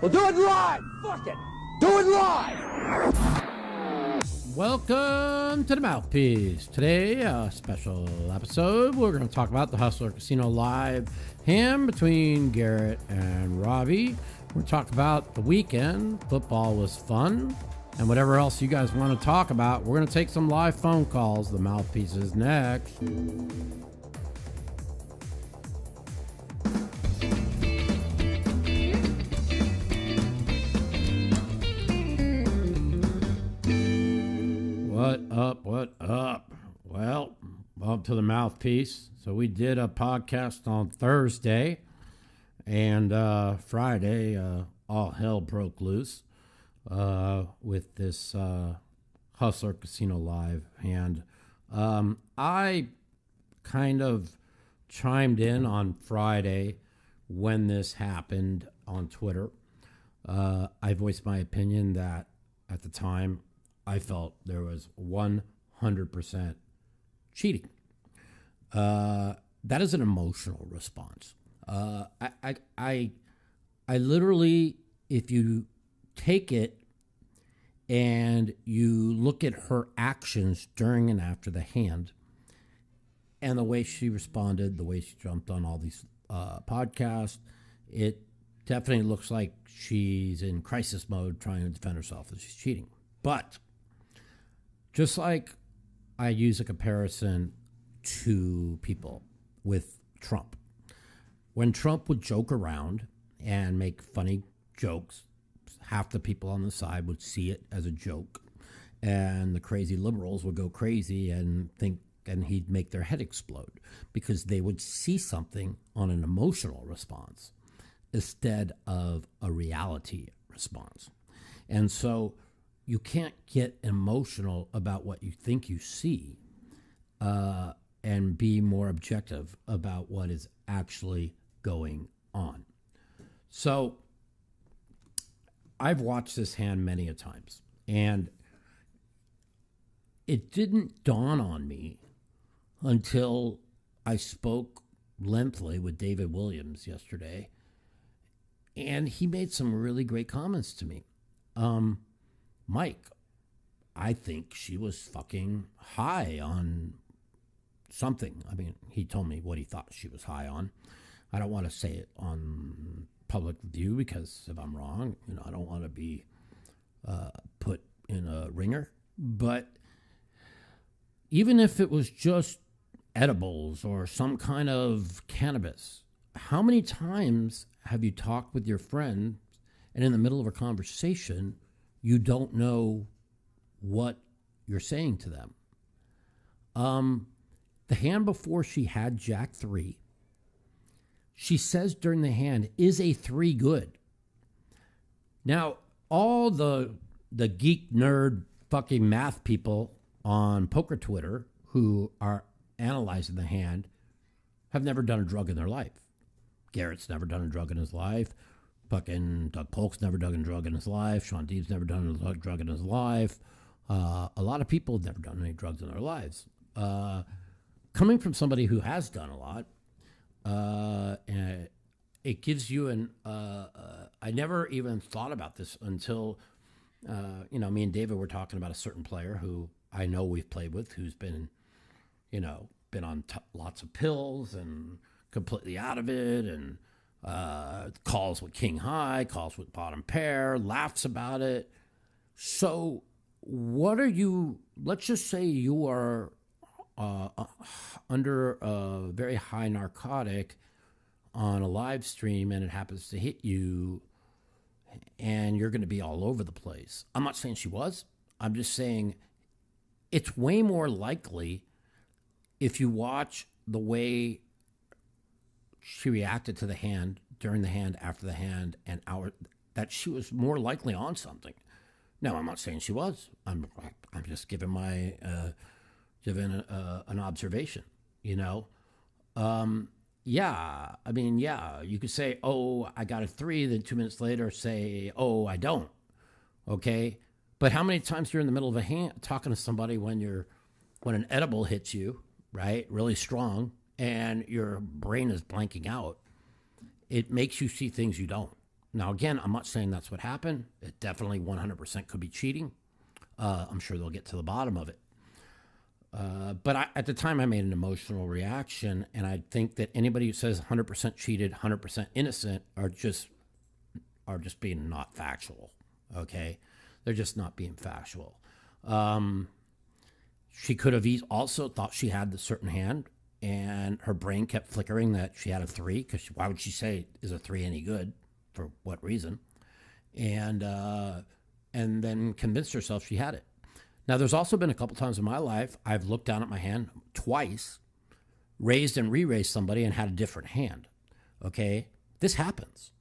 We'll do it live. Fuck it. Do it live. Welcome to the Mouthpiece. Today, a special episode. We're going to talk about the Hustler Casino Live hand between Garrett and Robbie. We're going to talk about the weekend. Football was fun. And whatever else you guys want to talk about, we're going to take some live phone calls. The Mouthpiece is next. What up? Well, up to the Mouthpiece. So we did a podcast on Thursday, and Friday, all hell broke loose with this Hustler Casino Live hand. I kind of chimed in on Friday when this happened on Twitter. I voiced my opinion that at the time I felt there was 100% cheating. That is an emotional response. I literally, if you take it and you look at her actions during and after the hand, and the way she responded, the way she jumped on all these podcasts, it definitely looks like she's in crisis mode trying to defend herself that she's cheating. But just like I use a comparison to people with Trump. When Trump would joke around and make funny jokes, half the people on the side would see it as a joke, and the crazy liberals would go crazy and think, and he'd make their head explode because they would see something on an emotional response instead of a reality response. And so you can't get emotional about what you think you see and be more objective about what is actually going on. So I've watched this hand many a times, and it didn't dawn on me until I spoke lengthily with David Williams yesterday, and he made some really great comments to me. Mike, I think she was fucking high on something. I mean, he told me what he thought she was high on. I don't want to say it on public view because if I'm wrong, I don't want to be put in a ringer. But even if it was just edibles or some kind of cannabis, how many times have you talked with your friend and in the middle of a conversation, you don't know what you're saying to them? The hand before she had Jack 3, she says during the hand, is a 3 good? Now, all the geek nerd fucking math people on poker Twitter who are analyzing the hand have never done a drug in their life. Garrett's never done a drug in his life. Fucking Doug Polk's never done a drug in his life. Sean Deeb's never done a drug in his life. A lot of people have never done any drugs in their lives. Coming from somebody who has done a lot, it gives you I never even thought about this until, me and David were talking about a certain player who I know we've played with, who's been on lots of pills and completely out of it, and calls with king high, calls with bottom pair, laughs about it. So what are you, let's just say you are under a very high narcotic on a live stream and it happens to hit you and you're going to be all over the place. I'm not saying she was. I'm just saying it's way more likely if you watch the way she reacted to the hand, during the hand, after the hand, and that she was more likely on something. Now, I'm not saying she was. I'm just giving my an observation. You could say, oh, I got a 3, then 2 minutes later say, oh, I don't. Okay, but how many times you're in the middle of a hand talking to somebody when an edible hits you, right, really strong, and your brain is blanking out, it makes you see things you don't. Now, again, I'm not saying that's what happened. It definitely 100% could be cheating. I'm sure they'll get to the bottom of it. But at the time, I made an emotional reaction, and I think that anybody who says 100% cheated, 100% innocent are just being not factual. Okay, they're just not being factual. She could have also thought she had the certain hand, and her brain kept flickering that she had a 3. Because why would she say, "Is a 3 any good? For what reason?" And then convinced herself she had it. Now, there's also been a couple times in my life I've looked down at my hand twice, raised and re-raised somebody, and had a different hand. Okay, this happens.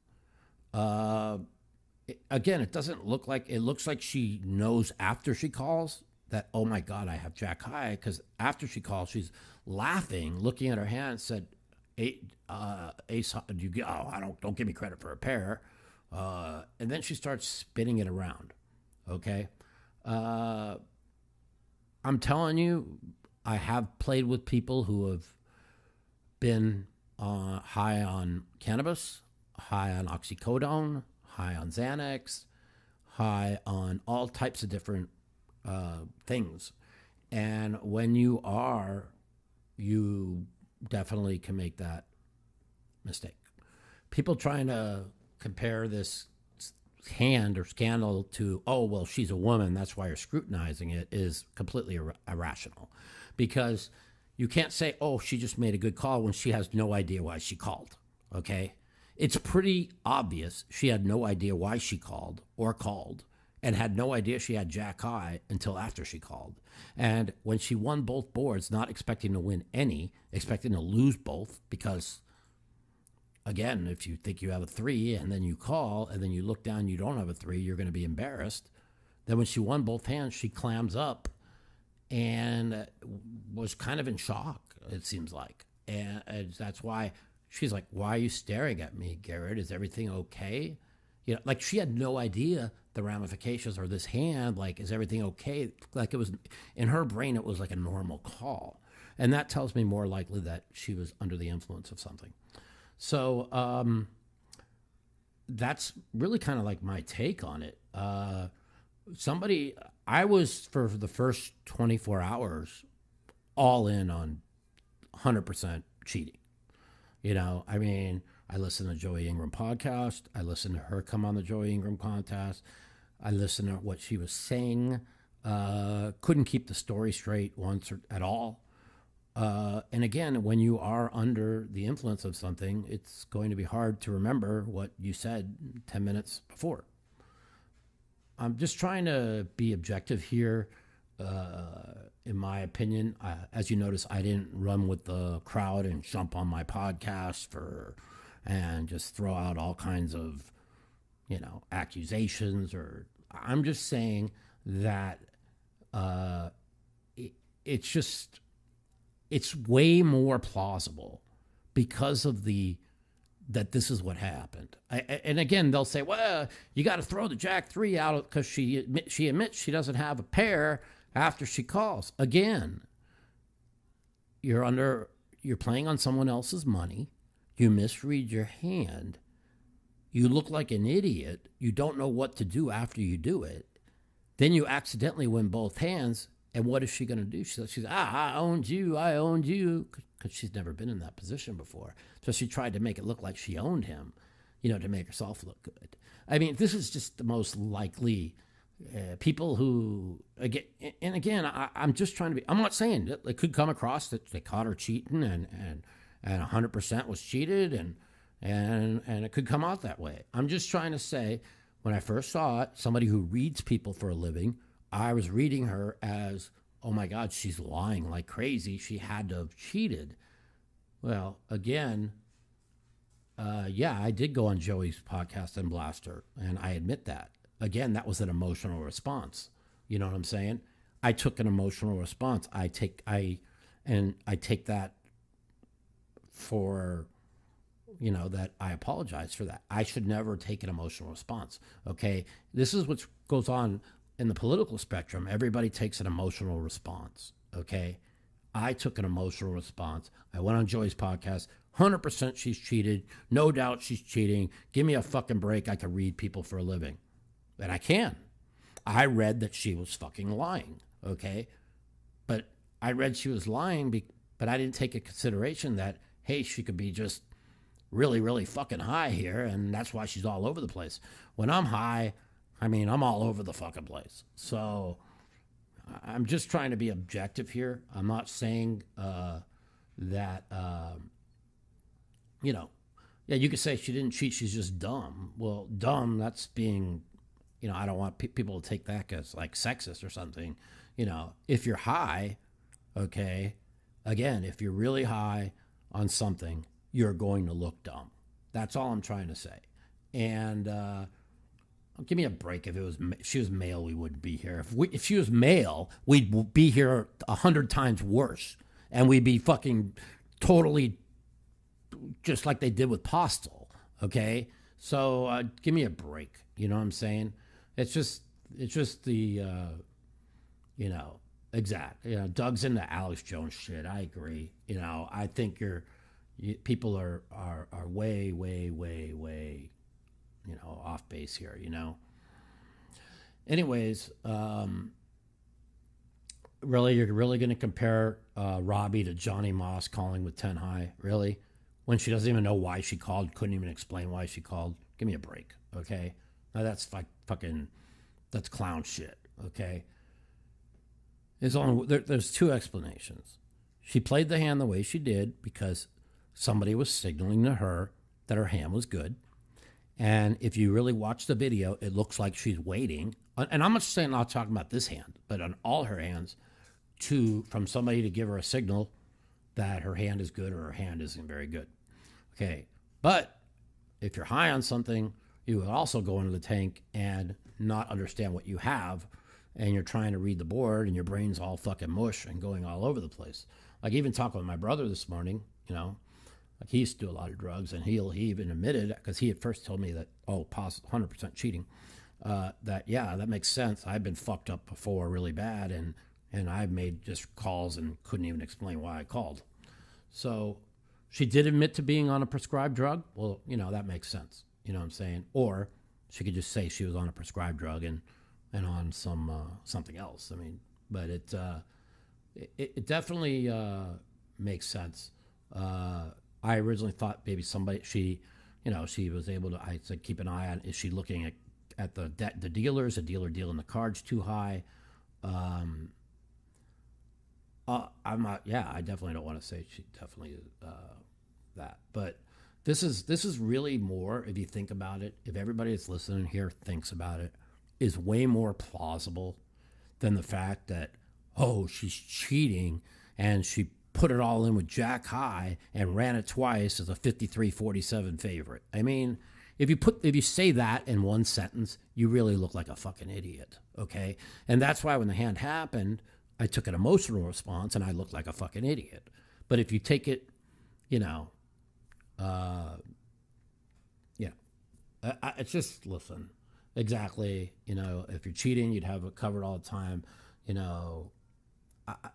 Again, it doesn't look like, it looks like she knows after she calls that, oh my God, I have Jack high. Because after she calls, she's laughing, looking at her hand, and said, Ace, don't give me credit for a pair. And then she starts spinning it around. Okay. I'm telling you, I have played with people who have been high on cannabis, high on oxycodone, high on Xanax, high on all types of different things. And when you are, you definitely can make that mistake. People trying to compare this hand or scandal to, oh, well, she's a woman, that's why you're scrutinizing it, is completely irrational. Because you can't say, oh, she just made a good call when she has no idea why she called. Okay? It's pretty obvious she had no idea why she called, and had no idea she had Jack high until after she called. And when she won both boards, not expecting to win any, expecting to lose both, because again, if you think you have a 3 and then you call and then you look down, you don't have a 3, you're going to be embarrassed. Then when she won both hands, she clams up and was kind of in shock, it seems like. And that's why she's like, why are you staring at me, Garrett? Is everything okay? You know, like she had no idea the ramifications, or this hand, like, is everything okay? Like, it was, in her brain, it was like a normal call. And that tells me more likely that she was under the influence of something. So that's really kind of like my take on it. I was, for the first 24 hours, all in on 100% cheating. You know, I mean, I listened to Joey Ingram podcast. I listened to her come on the Joey Ingram contest. I listened to what she was saying. Couldn't keep the story straight once at all. And again, when you are under the influence of something, it's going to be hard to remember what you said 10 minutes before. I'm just trying to be objective here. In my opinion, as you notice, I didn't run with the crowd and jump on my podcast and just throw out all kinds of, accusations. Or I'm just saying that it's way more plausible because of that this is what happened. And again, they'll say, well, you got to throw the Jack 3 out because she admits she doesn't have a pair after she calls. Again, you're playing on someone else's money. You misread your hand. You look like an idiot. You don't know what to do after you do it. Then you accidentally win both hands. And what is she going to do? She's I owned you, because she's never been in that position before. So she tried to make it look like she owned him, to make herself look good. I mean, this is just the most likely people who, again, I'm just trying to be, I'm not saying it could come across that they caught her cheating and 100% was cheated and it could come out that way. I'm just trying to say, when I first saw it, somebody who reads people for a living, I was reading her as, oh my God, she's lying like crazy. She had to have cheated. Well, again, I did go on Joey's podcast and blast her, and I admit that. Again, that was an emotional response. You know what I'm saying? I took an emotional response. I take that for, that I apologize for that. I should never take an emotional response. Okay, this is what goes on in the political spectrum. Everybody takes an emotional response, okay? I took an emotional response. I went on Joey's podcast. 100% she's cheated. No doubt she's cheating. Give me a fucking break. I can read people for a living. And I can. I read that she was fucking lying, okay? But I read she was lying, but I didn't take into consideration that, hey, she could be just really, really fucking high here, and that's why she's all over the place. When I'm high, I mean, I'm all over the fucking place. So I'm just trying to be objective here. I'm not saying that, yeah, you could say she didn't cheat, she's just dumb. Well, dumb, that's being, I don't want people to take that as like sexist or something. If you're high, okay, again, if you're really high on something, you're going to look dumb. That's all I'm trying to say. And give me a break. If she was male, we wouldn't be here. If she was male, we'd be here 100 times worse, and we'd be fucking totally just like they did with Postel. Okay, so give me a break. You know what I'm saying? It's just the exact. Doug's into Alex Jones shit. I agree. I think people are way off base here. Anyways, really, you're really going to compare Robbie to Johnny Moss calling with 10 high? Really? When she doesn't even know why she called, couldn't even explain why she called? Give me a break, okay? Now that's that's clown shit, okay? There's two explanations. She played the hand the way she did because somebody was signaling to her that her hand was good. And if you really watch the video, it looks like she's waiting. And I'm not saying, not talking about this hand, but on all her hands, from somebody to give her a signal that her hand is good or her hand isn't very good. Okay. But if you're high on something, you would also go into the tank and not understand what you have. And you're trying to read the board and your brain's all fucking mush and going all over the place. Like even talking with my brother this morning, like he used to do a lot of drugs, and he even admitted, because he at first told me that, 100% cheating, that makes sense. I've been fucked up before really bad, and I've made just calls and couldn't even explain why I called. So she did admit to being on a prescribed drug. Well, that makes sense. You know what I'm saying? Or she could just say she was on a prescribed drug and on something else. I mean, but it definitely makes sense. I originally thought maybe she was able to, I said, keep an eye on, is she looking at the dealers, a dealer dealing the cards too high? I'm not, I definitely don't want to say she definitely that, but this is really more, if you think about it, if everybody that's listening here thinks about it, is way more plausible than the fact that, she's cheating and she put it all in with Jack High and ran it twice as a 53-47 favorite. I mean, if you say that in one sentence, you really look like a fucking idiot, okay? And that's why when the hand happened, I took an emotional response and I looked like a fucking idiot. But if you take it, it's just, listen, exactly, if you're cheating, you'd have it covered all the time,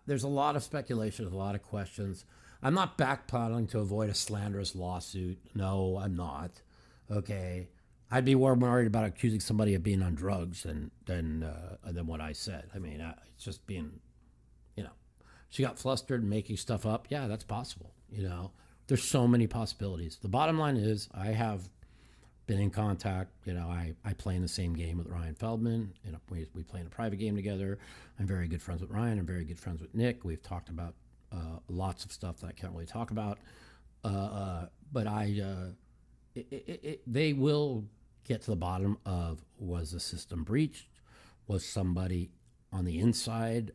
there's a lot of speculation, there's a lot of questions. I'm not backpedaling to avoid a slanderous lawsuit. No, I'm not. Okay, I'd be more worried about accusing somebody of being on drugs than what I said. I mean, it's just being, she got flustered and making stuff up. Yeah, that's possible. There's so many possibilities. The bottom line is, I have been in contact. I play in the same game with Ryan Feldman. We play in a private game together. I'm very good friends with Ryan. I'm very good friends with Nick. We've talked about lots of stuff that I can't really talk about. But they will get to the bottom of, was the system breached? Was somebody on the inside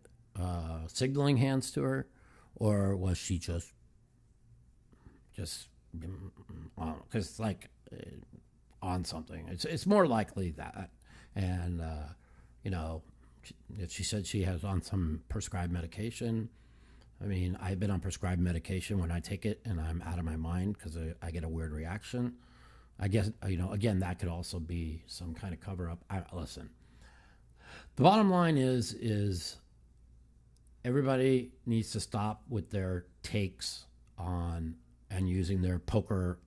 signaling hands to her? Or was she just because on something? It's more likely that. And, if she said she has on some prescribed medication, I mean, I've been on prescribed medication when I take it and I'm out of my mind because I get a weird reaction. I guess, again, that could also be some kind of cover up. Listen, the bottom line is everybody needs to stop with their takes on and using their poker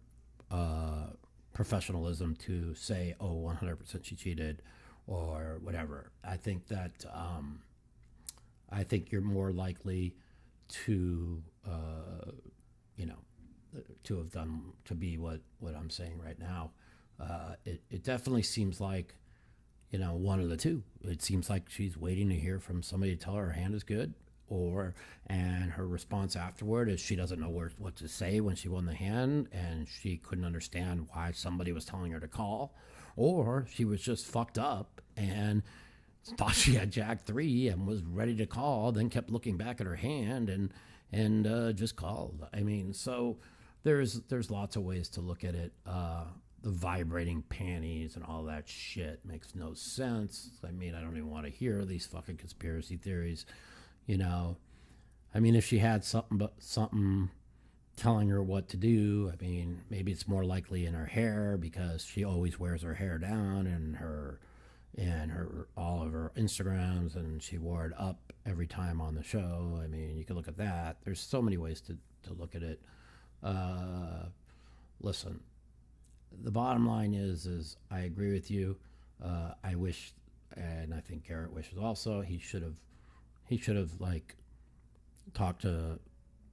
professionalism to say, oh, 100% she cheated or whatever. I think that I think you're more likely to to have done to be what I'm saying right now. It definitely seems like one of the two. It seems like she's waiting to hear from somebody to tell her hand is good, and her response afterward is she doesn't know what to say when she won the hand, and she couldn't understand why somebody was telling her to call, or she was just fucked up and thought she had Jack 3 and was ready to call, then kept looking back at her hand and just called. I mean, so there's lots of ways to look at it. The vibrating panties and all that shit makes no sense. I mean, I don't even want to hear these fucking conspiracy theories. I mean, if she had something telling her what to do, I mean, maybe it's more likely in her hair because she always wears her hair down and her all of her Instagrams, and she wore it up every time on the show. I mean, you can look at that. There's so many ways to look at it. Listen, the bottom line is I agree with you. I wish, and I think Garrett wishes also, he should have like talked to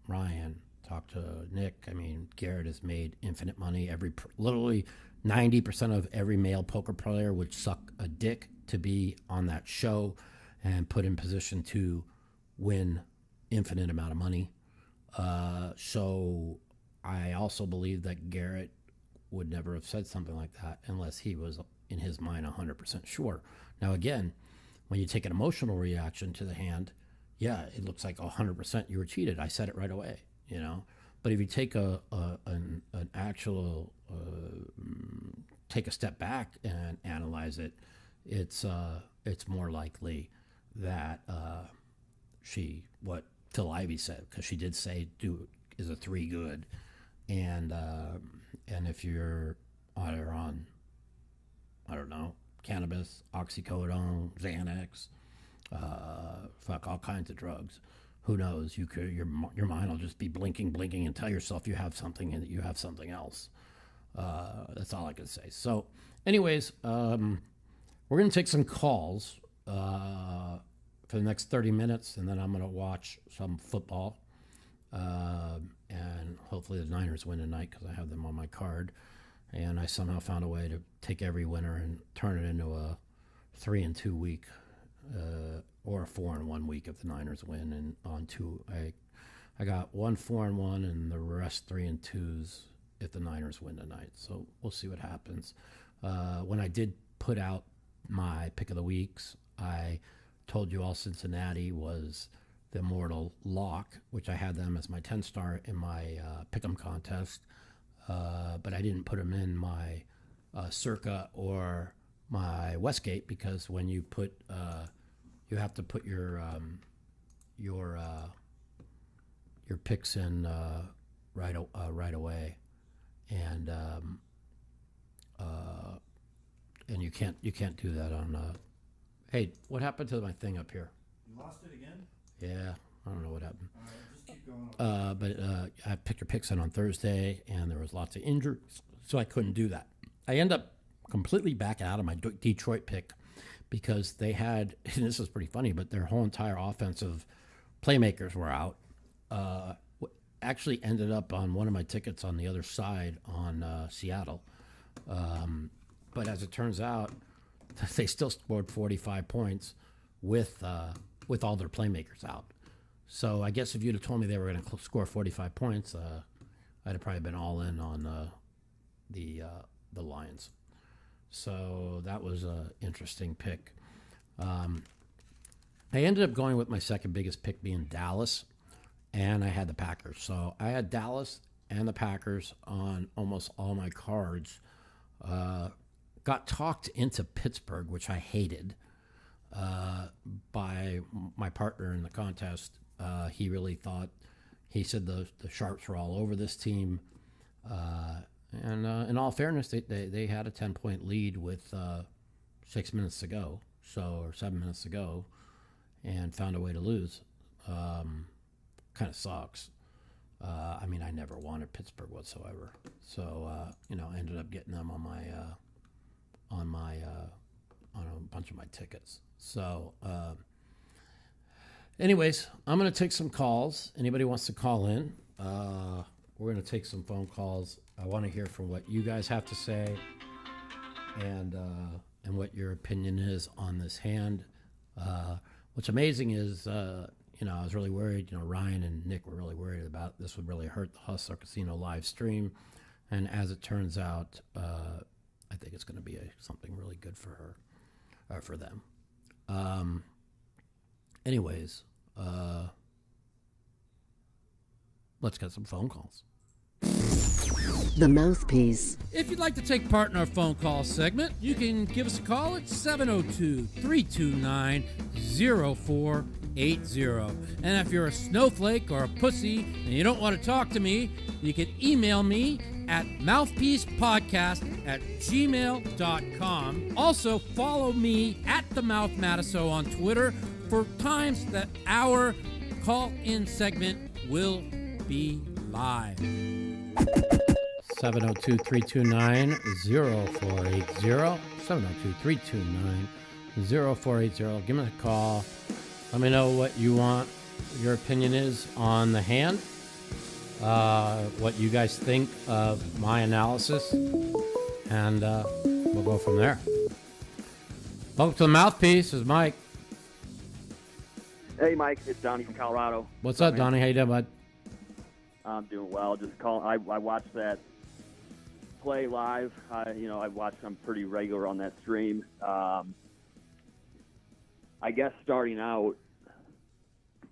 Ryan, talked to Nick. I mean, Garrett has made infinite money. Literally 90% of every male poker player would suck a dick to be on that show and put in position to win infinite amount of money. So I also believe that Garrett would never have said something like that unless he was, in his mind, 100% sure. Now, again, when you take an emotional reaction to the hand, yeah, it looks like 100% you were cheated. I said it right away, But if you take an actual take a step back and analyze it, it's more likely that what Phil Ivey said, because she did say is a 3 good, and if you're either on, I don't know, cannabis, oxycodone, Xanax, all kinds of drugs, who knows? Your mind will just be blinking, and tell yourself you have something and that you have something else. That's all I can say. So, anyways, we're going to take some calls for the next 30 minutes, and then I'm going to watch some football. And hopefully the Niners win tonight because I have them on my card. And I somehow found a way to take every winner and turn it into a 3-2 week, or a 4-1 week if the Niners win. And on two, I got 1 4-1 and the rest 3-2s if the Niners win tonight. So we'll see what happens. When I did put out my pick of the weeks, I told you all Cincinnati was the immortal lock, which I had them as my 10-star in my pick'em contest, but I didn't put them in my Circa or my Westgate, because when you put you have to put your picks in right away, and you can't do that on. Hey, what happened to my thing up here? You lost it again? Yeah, I don't know what happened. All right, just keep going. But I picked your picks in on Thursday, and there was lots of injuries, so I couldn't do that. I end up completely backing out of my Detroit pick because they had, and this is pretty funny, but their whole entire offensive playmakers were out. Actually ended up on one of my tickets on the other side on Seattle. But as it turns out, they still scored 45 points with all their playmakers out. So I guess if you'd have told me they were going to score 45 points, I'd have probably been all in on the Lions. So that was an interesting pick. I ended up going with my second biggest pick being Dallas, and I had the Packers. So I had Dallas and the Packers on almost all my cards. Got talked into Pittsburgh, which I hated, by my partner in the contest. He really thought, he said the Sharps were all over this team. And in all fairness, they had a 10-point lead with 6 minutes to go, or 7 minutes to go, and found a way to lose. Kind of sucks. I mean, I never wanted Pittsburgh whatsoever. So, I ended up getting them on a bunch of my tickets. So, anyways, I'm going to take some calls. Anybody wants to call in? We're going to take some phone calls. I want to hear from what you guys have to say and what your opinion is on this hand. What's amazing is, I was really worried. Ryan and Nick were really worried about this would really hurt the Hustler Casino live stream. And as it turns out, I think it's going to be something really good for her, or for them. Anyways, let's get some phone calls. The Mouthpiece. If you'd like to take part in our phone call segment, you can give us a call at 702-329-0480. And if you're a snowflake or a pussy and you don't want to talk to me, you can email me at mouthpiecepodcast@gmail.com. Also, follow me at the Mouth Matiso on Twitter for times that our call-in segment will be live. 702-329-0480. 702-329-0480. Give me a call. Let me know what you want, your opinion is on the hand. What you guys think of my analysis. And we'll go from there. Welcome to the Mouthpiece. This is Mike. Hey, Mike. It's Donnie from Colorado. What's up, Donnie? How you doing, bud? I'm doing well. Just calling. I watched that play live. I watched. I'm pretty regular on that stream. I guess starting out,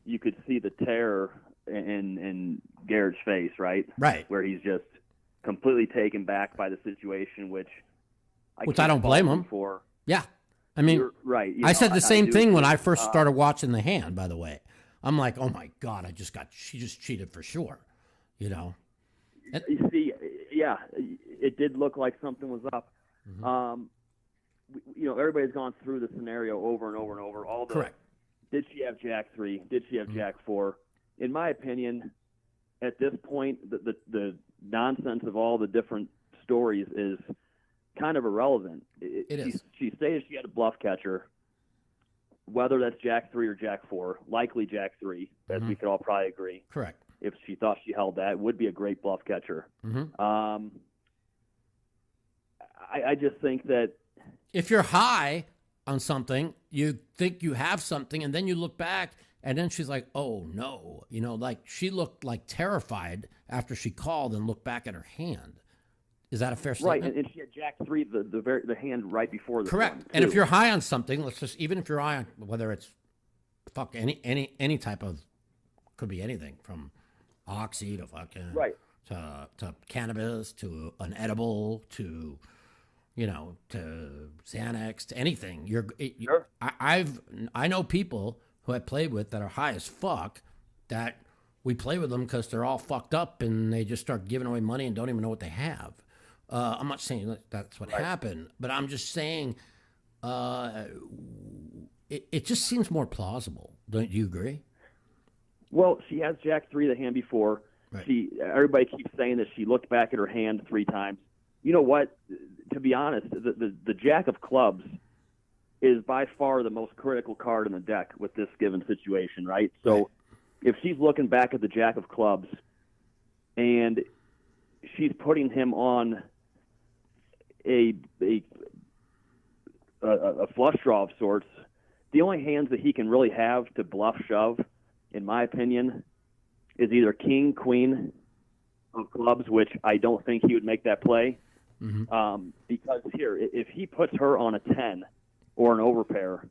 you could see the terror in Garrett's face, right? Right. Where he's just completely taken back by the situation, which I don't blame him for. Yeah. I mean, You're right. I said the same thing when I first started watching the hand, by the way. I'm like, oh my God, she just cheated for sure. You see, yeah, it did look like something was up. Mm-hmm. Everybody's gone through the scenario over and over and over. Correct. Did she have Jack 3? Did she have Jack 4? In my opinion, at this point, the nonsense of all the different stories is kind of irrelevant. It is. She stated she had a bluff catcher. Whether that's Jack 3 or Jack 4, likely Jack 3, as we could all probably agree. Correct. If she thought she held that, it would be a great bluff catcher. Mm-hmm. I just think that if you're high on something, you think you have something, and then you look back, and then she's like, oh, no. Like she looked like terrified after she called and looked back at her hand. Is that a fair statement? Right, and she had Jack 3, the hand right before the correct. one, and if you're high on something, even if you're high on, whether it's any type of, could be anything from oxy to fucking right to cannabis to an edible to to Xanax to anything. Sure. I know people who I played with that are high as fuck that we play with them because they're all fucked up and they just start giving away money and don't even know what they have. I'm not saying that's what happened, but I'm just saying it just seems more plausible. Don't you agree? Well, she has Jack 3 the hand before. Right. Everybody keeps saying that she looked back at her hand 3 times. You know what? To be honest, the Jack of clubs is by far the most critical card in the deck with this given situation, right? So if she's looking back at the Jack of clubs and she's putting him on a flush draw of sorts, the only hands that he can really have to bluff shove, in my opinion, is either king, queen of clubs, which I don't think he would make that play. Mm-hmm. Because here, if he puts her on a 10 or an overpair,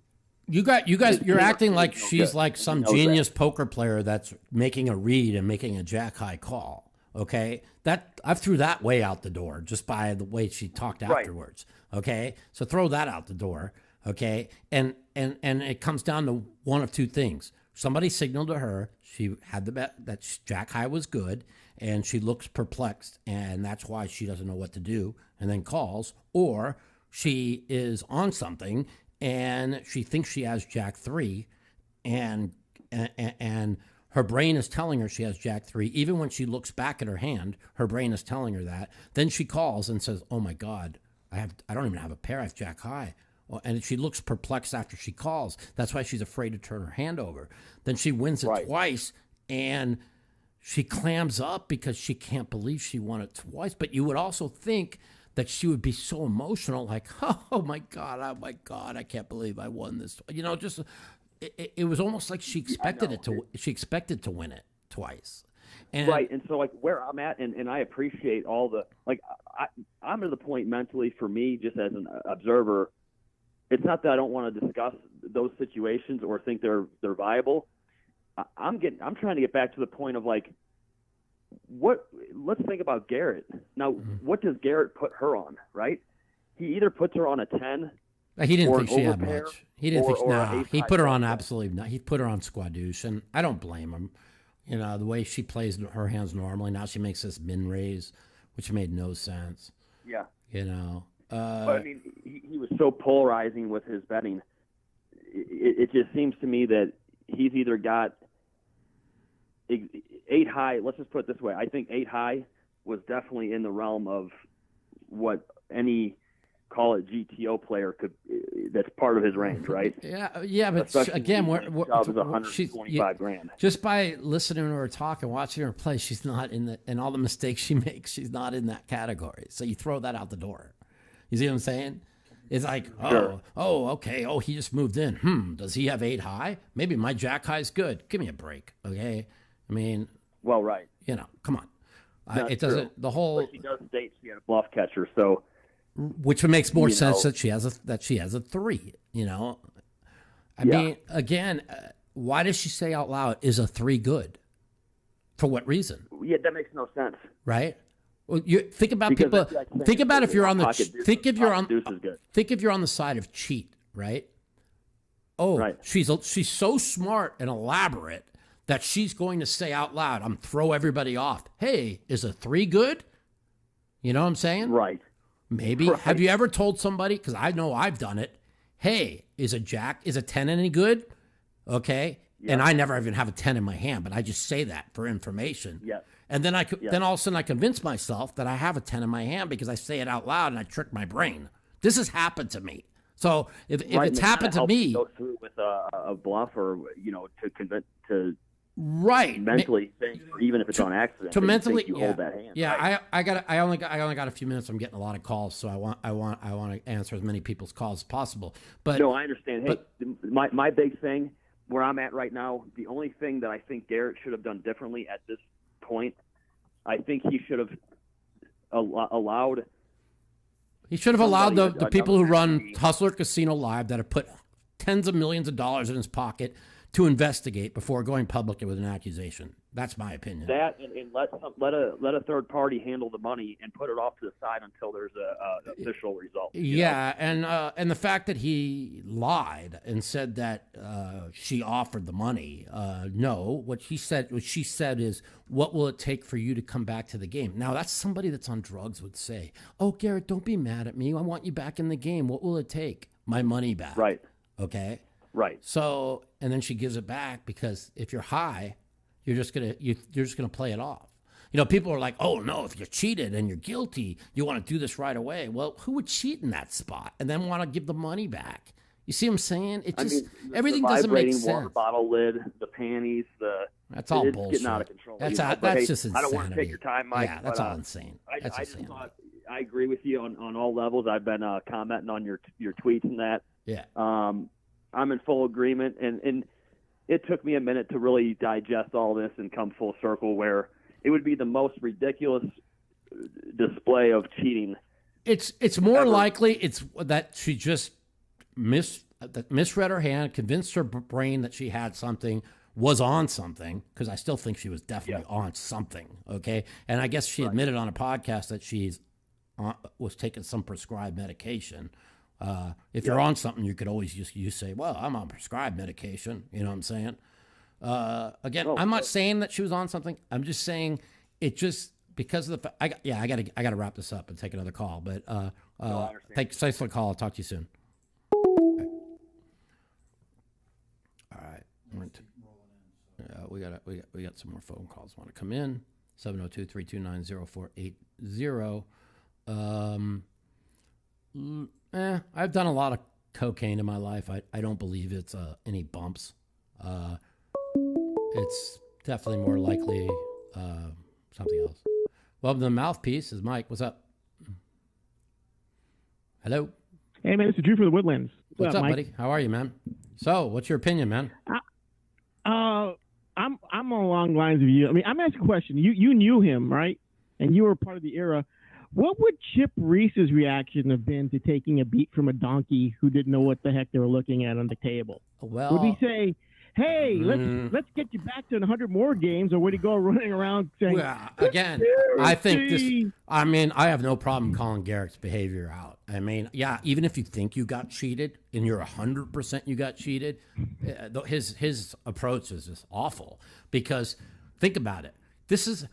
you guys, you're acting like she's like some genius poker player that's making a read and making a jack high call. Okay, that I threw that way out the door just by the way she talked afterwards. Okay, so throw that out the door. Okay, and it comes down to one of two things. Somebody signaled to her she had the bet that jack high was good, and she looks perplexed, and that's why she doesn't know what to do, and then calls, or she is on something and she thinks she has jack 3 and and her brain is telling her she has Jack 3. Even when she looks back at her hand, her brain is telling her that. Then she calls and says, "Oh my God, I don't even have a pair. I have Jack high." And she looks perplexed after she calls. That's why she's afraid to turn her hand over. Then she wins it twice, and she clams up because she can't believe she won it twice. But you would also think that she would be so emotional, like, oh my God, I can't believe I won this. Just it was almost like she expected she expected to win it twice. And, right, and so like where I'm at, and I appreciate all the I'm to the point mentally for me, just as an observer. It's not that I don't want to discuss those situations or think they're viable. I'm trying to get back to the point of like, let's think about Garrett. Now, what does Garrett put her on, right? He either puts her on a 10. He didn't think she had much. He didn't think, he put her on absolutely not. He put her on Squadouche, and I don't blame him. The way she plays her hands normally, now she makes this min raise, which made no sense. Yeah. But I mean, he was so polarizing with his betting. It just seems to me that he's either got 8 high. Let's just put it this way. I think 8 high was definitely in the realm of what any, call it GTO player could. That's part of his range, right? Yeah, but especially again, she's 125 grand. Just by listening to her talk and watching her play, she's not and all the mistakes she makes, she's not in that category. So you throw that out the door. You see what I'm saying? It's like, okay. Oh, he just moved in. Does he have 8 high? Maybe my Jack high's good. Give me a break, okay? I mean, well, right. Come on. It true. doesn't. The whole. But she does state she had a bluff catcher, so. Which makes more sense that she has a 3. I mean, again, why does she say out loud, "Is a 3 good"? For what reason? Yeah, that makes no sense. Right. Well, you think about people. Think about if you're on the. Think if you're on the side of cheat, right? Oh, right. She's so smart and elaborate that she's going to say out loud, "I'm throw everybody off." Hey, is a 3 good? You know what I'm saying? Right. Maybe. Right. Have you ever told somebody? Because I know I've done it. Hey, is a 10 any good? Okay. Yeah. And I never even have a 10 in my hand, but I just say that for information. Yeah. And then then all of a sudden I convince myself that I have a 10 in my hand because I say it out loud and I trick my brain. This has happened to me. So if it's happened to me, go through with a bluff or to convince to mentally think, or even if it's on accident, to mentally hold that hand. Yeah, right? I only got a few minutes. I'm getting a lot of calls, so I want to answer as many people's calls as possible. But no, I understand. Hey, my big thing where I'm at right now, the only thing that I think Garrett should have done differently at this point, I think he should have allowed. He should have allowed the people who run Hustler Casino Live that have put tens of millions of dollars in his pocket to investigate before going public with an accusation. That's my opinion. That and let a third party handle the money and put it off to the side until there's a official result. Yeah, and the fact that he lied and said that she offered the money. No, what she said is, "What will it take for you to come back to the game?" Now that's somebody that's on drugs would say, "Oh, Garrett, don't be mad at me. I want you back in the game. What will it take? My money back." Right. Okay. Right. So, and then she gives it back because if you're high, you're just gonna play it off. People are like, "Oh no, if you're cheated and you're guilty, you want to do this right away." Well, who would cheat in that spot and then want to give the money back? You see what I'm saying? Everything doesn't make sense. Water bottle lid, the panties, that's all bullshit. Getting out of control. That's just insanity. I don't want to take your time, Mike. Yeah, that's all insane. I agree with you on all levels. I've been commenting on your tweets and that. Yeah. I'm in full agreement, and it took me a minute to really digest all this and come full circle where it would be the most ridiculous display of cheating. It's more likely it's that she just misread her hand, convinced her brain that she had something, was on something, because I still think she was definitely on something, okay? And I guess she admitted on a podcast that she's was taking some prescribed medication. If you're on something, you could always you say, "Well, I'm on prescribed medication." You know what I'm saying? Again, I'm not saying that she was on something. I'm just saying it just because of the I got to wrap this up and take another call. But thanks for the call. I'll talk to you soon. All right. we got some more phone calls want to come in. 702-329-0480. I've done a lot of cocaine in my life. I don't believe it's any bumps. It's definitely more likely something else. Welcome to the Mouthpiece. This is Mike. What's up? Hello. Hey man, this is Drew for the Woodlands. What's up, Mike? buddy? How are you, man? So, what's your opinion, man? I'm along the lines of you. I mean, I'm asking a question. You knew him, right? And you were part of the era. What would Chip Reese's reaction have been to taking a beat from a donkey who didn't know what the heck they were looking at on the table? Well, would he say, "Hey, let's get you back to 100 more games," or would he go running around saying, well, again, I think this. I mean, I have no problem calling Garrett's behavior out. I mean, yeah, even if you think you got cheated and you're 100% you got cheated, his approach is just awful. Because think about it. This is.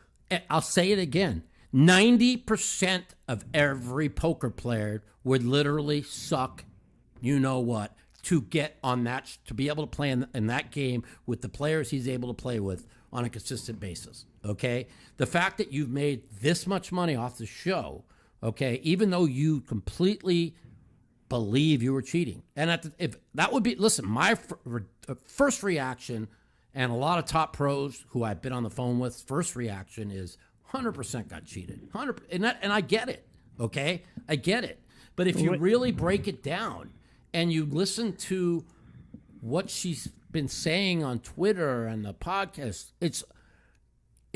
I'll say it again. 90% of every poker player would literally suck. You know what? To get on that, to be able to play in that game with the players he's able to play with on a consistent basis, okay? The fact that you've made this much money off the show, okay, even though you completely believe you were cheating. And if that would be, listen, my first reaction, and a lot of top pros who I've been on the phone with, first reaction is 100% got cheated. 100%, and I get it, okay? I get it. But if you really break it down, and you listen to what she's been saying on Twitter and the podcast, it's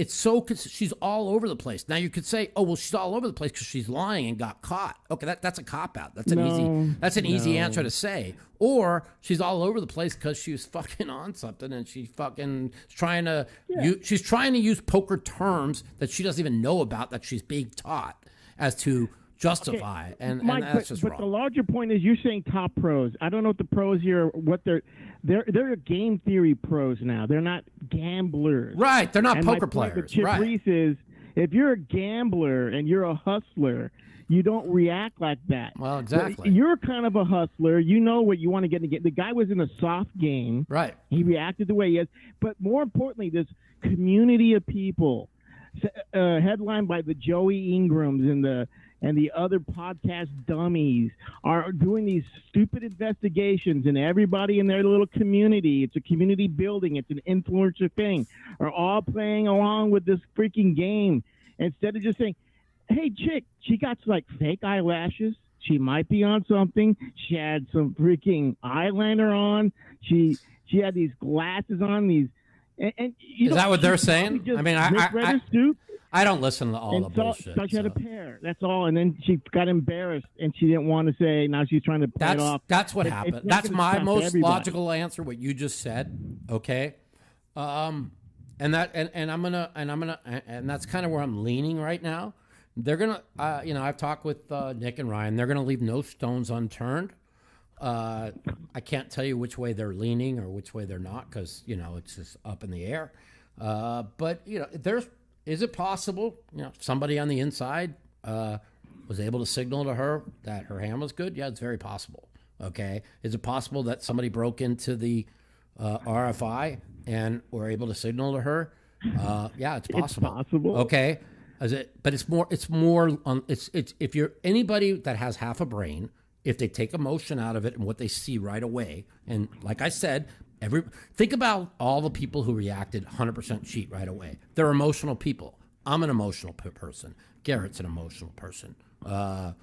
so she's all over the place. Now you could say, oh well, she's all over the place because she's lying and got caught. Okay, that's a cop out. That's an easy answer to say. Or she's all over the place because she was fucking on something and she's fucking trying to she's trying to use poker terms that she doesn't even know about that she's being taught as to justify, okay. and Mike, that's just wrong. But the larger point is you're saying top pros. I don't know what the pros here, what they're game theory pros now. They're not gamblers. Right, they're not and poker my point players. with Chip Right. Reese is, if you're a gambler and you're a hustler, you don't react like that. Well, exactly. You're kind of a hustler. You know what you want to get. The guy was in a soft game. Right. He reacted the way he is. But more importantly, this community of people, headlined by the Joey Ingrams and the other podcast dummies, are doing these stupid investigations, and everybody in their little community, it's a community building, it's an influencer thing, are all playing along with this freaking game instead of just saying, hey, chick, she got like fake eyelashes. She might be on something. She had some freaking eyeliner on. She had these glasses on. And you is that what they're saying? I mean, I don't listen to all the bullshit. So she had a pair. That's all. And then she got embarrassed, and she didn't want to say. Now she's trying to play it off. That's what happened. That's my most logical answer. What you just said. Okay. And that's kind of where I'm leaning right now. They're gonna, I've talked with Nick and Ryan. They're gonna leave no stones unturned. I can't tell you which way they're leaning or which way they're not because it's just up in the air. But is it possible, somebody on the inside was able to signal to her that her hand was good? Yeah, it's very possible. Okay. Is it possible that somebody broke into the RFI and were able to signal to her? Yeah, it's possible. It's possible. Okay. But it's more if you're anybody that has half a brain, if they take emotion out of it and what they see right away, and like I said, think about all the people who reacted 100% cheat right away. They're emotional people. I'm an emotional person. Garrett's an emotional person. The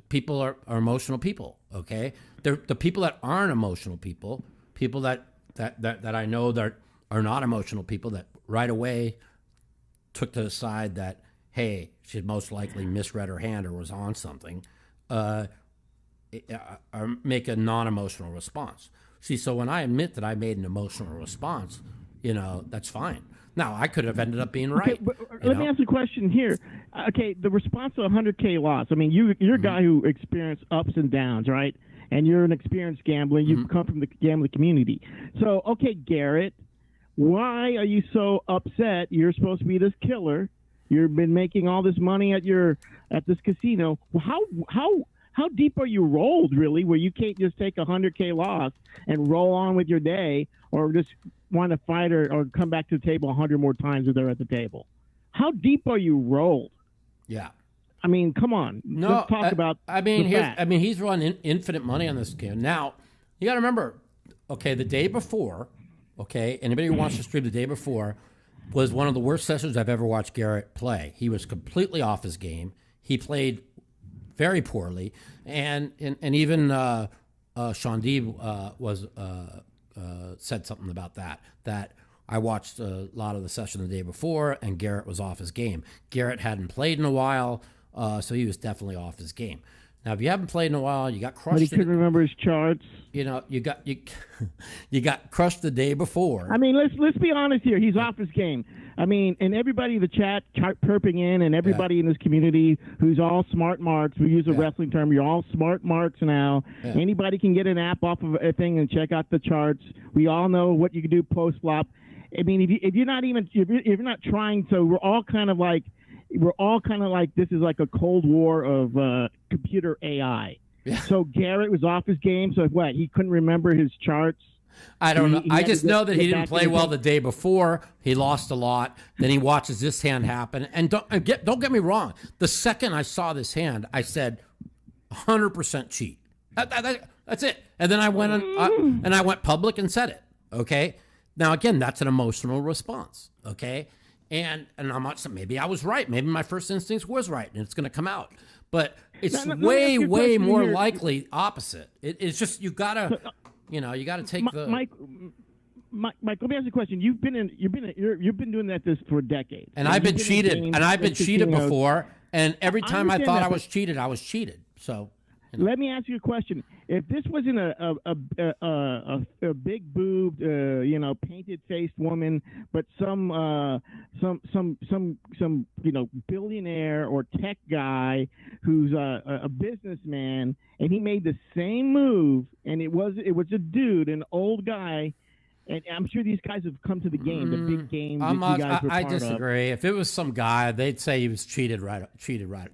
people are emotional people. Okay, the people that aren't emotional people that I know that are not emotional people that right away took to the side that, hey, she most likely misread her hand or was on something, or make a non-emotional response. See, so when I admit that I made an emotional response, that's fine. Now, I could have ended up being right. Okay, but let me ask you a question here. Okay, the response to a 100K loss, I mean, you're a guy who experienced ups and downs, right? And you're an experienced gambler. You've come from the gambling community. So, okay, Garrett, why are you so upset? You're supposed to be this killer. You've been making all this money at this casino. how deep are you rolled, really, where you can't just take a 100K loss and roll on with your day, or just want to fight or come back to the table 100 more times if they're at the table? How deep are you rolled? Yeah. I mean, come on. No, let's talk about. He's run infinite money on this game. Now, you got to remember, okay, the day before, okay, anybody who wants to stream the day before was one of the worst sessions I've ever watched Garrett play. He was completely off his game. He played very poorly, and even Sean D was said something about that I watched a lot of the session the day before, and Garrett was off his game. Garrett hadn't played in a while, so he was definitely off his game. Now, if you haven't played in a while, you got crushed. But he couldn't remember his charts. You know, you got crushed the day before. I mean, let's be honest here. He's off his game. I mean, and everybody in the chat perping in, and everybody in this community who's all smart marks. We use a wrestling term. You're all smart marks now. Yeah. Anybody can get an app off of a thing and check out the charts. We all know what you can do post flop. I mean, if you're not trying, so we're all kind of like this is like a Cold War of computer AI. Yeah. So Garrett was off his game. So what? He couldn't remember his charts. I don't know. I just know that he didn't play well the day before. He lost a lot. Then he watches this hand happen. And don't get me wrong. The second I saw this hand, I said, 100% cheat. That's it. And then I went and I went public and said it. Okay. Now again, that's an emotional response. Okay. And I'm not saying maybe I was right. Maybe my first instinct was right, and it's going to come out. But it's way more likely opposite. It's just you gotta take the. Mike, let me ask you a question. You've been doing this for a decade. And I've been cheated. And I've been cheated before. And every time I thought I was cheated, I was cheated. So. Let me ask you a question. If this wasn't a big boobed, painted faced woman, but some billionaire or tech guy who's a businessman, and he made the same move, and it was a dude, an old guy. And I'm sure these guys have come to the game, the big game. I disagree. If it was some guy, they'd say he was cheated right.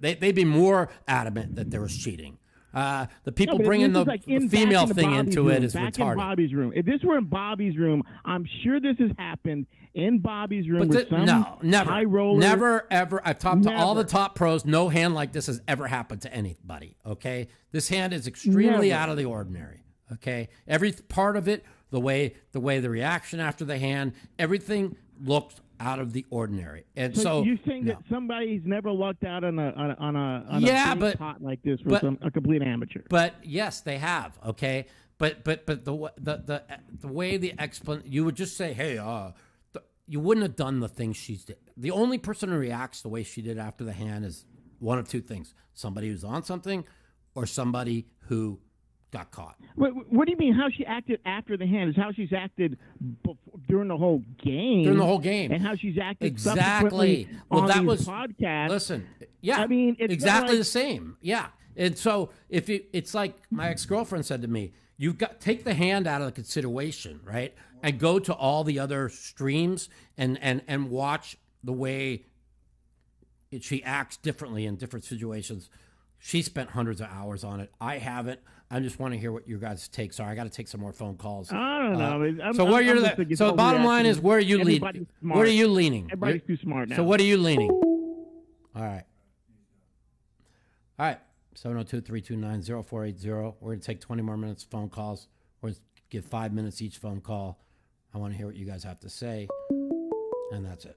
They'd be more adamant that there was cheating. The people bringing the female thing into it is retarded. In Bobby's room. If this were in Bobby's room, I'm sure this has happened in Bobby's room with some high roller. Never, ever. I've talked to all the top pros. No hand like this has ever happened to anybody. Okay, this hand is extremely out of the ordinary. Okay, every part of it, the way the reaction after the hand, everything looked out of the ordinary. And so you're saying that somebody's never lucked out on a big pot like this for a complete amateur. But yes, they have. Okay, but the way the you would just say, hey, you wouldn't have done the things she's did. The only person who reacts the way she did after the hand is one of two things: somebody who's on something, or somebody who got caught. What do you mean? How she acted after the hand is how she's acted during the whole game. During the whole game, and how she's acted exactly. Well, that was podcast. Listen, yeah, I mean, it's exactly the same. Yeah, and so it's like my ex-girlfriend said to me, "You've got take the hand out of the consideration, right, and go to all the other streams and watch the way she acts differently in different situations." She spent hundreds of hours on it. I haven't. I just want to hear what your guys' takes are. I got to take some more phone calls. I don't know. So the bottom line is, where are you leaning? Where are you leaning? Everybody's too smart now. So what are you leaning? All right. 702-329-0480. We're going to take 20 more minutes of phone calls. We're going to give 5 minutes each phone call. I want to hear what you guys have to say. And that's it.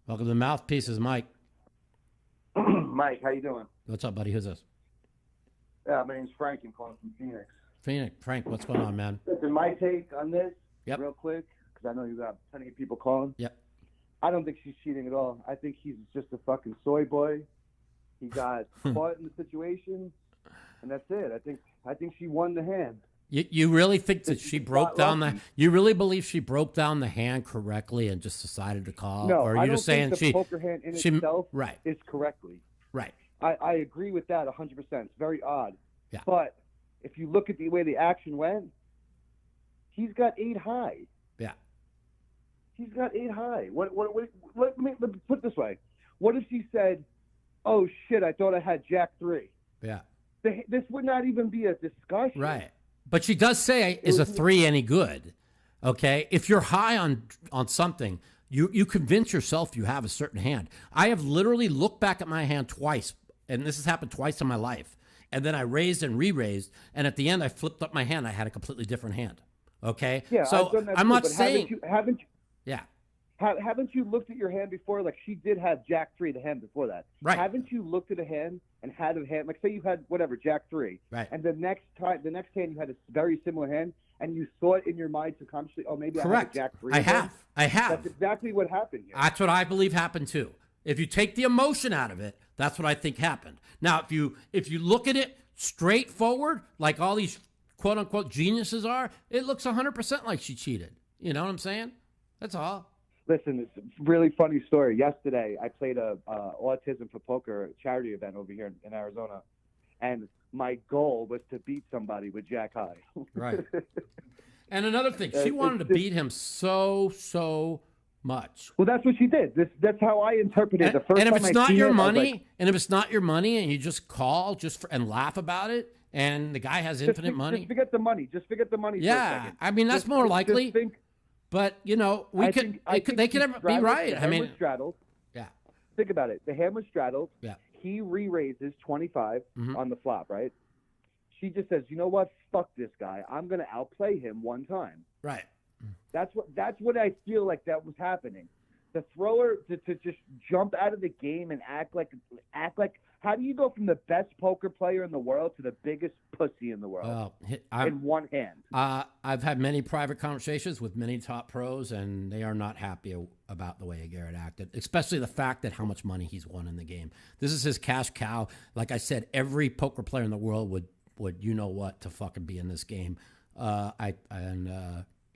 Welcome to the Mouthpieces, Mike. Mike, how you doing? What's up, buddy? Who's this? Yeah, my name's Frank. I'm calling from Phoenix. Frank, what's going on, man? Listen, my take on this, real quick, because I know you got plenty of people calling. Yep. I don't think she's cheating at all. I think he's just a fucking soy boy. He got caught in the situation, and that's it. I think she won the hand. You really think that she broke down the? You really believe she broke down the hand correctly and just decided to call? No, or are you just saying the poker hand in itself is correctly. Right. I agree with that 100%. It's very odd. Yeah. But if you look at the way the action went, he's got 8 high. Yeah. He's got 8 high. Let me put it this way. What if she said, "Oh shit, I thought I had Jack 3." Yeah. this would not even be a discussion. Right. But she does say, is a 3 any good? Okay. If you're high on something, you convince yourself you have a certain hand. I have literally looked back at my hand twice, and this has happened twice in my life. And then I raised and re-raised, and at the end I flipped up my hand. I had a completely different hand. Okay. Yeah. So I've done that I'm too, not but saying. Yeah. Haven't you looked at your hand before? Like she did have Jack 3 the hand before that. Right. Haven't you looked at a hand and had a hand like say you had whatever Jack 3, right? And the next hand you had a very similar hand, and you thought in your mind subconsciously, oh maybe Correct. I have a Jack 3. I have. That's exactly what happened here. That's what I believe happened too. If you take the emotion out of it, that's what I think happened. Now, if you look at it straightforward, like all these quote unquote geniuses are, it looks 100% like she cheated. You know what I'm saying? That's all. Listen, it's a really funny story. Yesterday, I played a Autism for Poker charity event over here in Arizona, and my goal was to beat somebody with Jack High. Right. And another thing, she wanted to beat him so much. Well, that's what she did. That's how I interpreted it. The first and if time it's I not seen your it, money, and you just call and laugh about it, and the guy has infinite money. Just forget the money. Just forget the money. Yeah, for a second. I mean that's more likely. But you know, they could be right. The hand was straddled. Yeah. Think about it. The hand was straddled. Yeah. He re-raises 25 on the flop, right? She just says, "You know what? Fuck this guy. I'm going to outplay him one time." Right. That's what I feel like that was happening. The thrower to just jump out of the game and act like. How do you go from the best poker player in the world to the biggest pussy in the world in one hand? I've had many private conversations with many top pros, and they are not happy about the way Garrett acted, especially the fact that how much money he's won in the game. This is his cash cow. Like I said, every poker player in the world would you know what to fucking be in this game.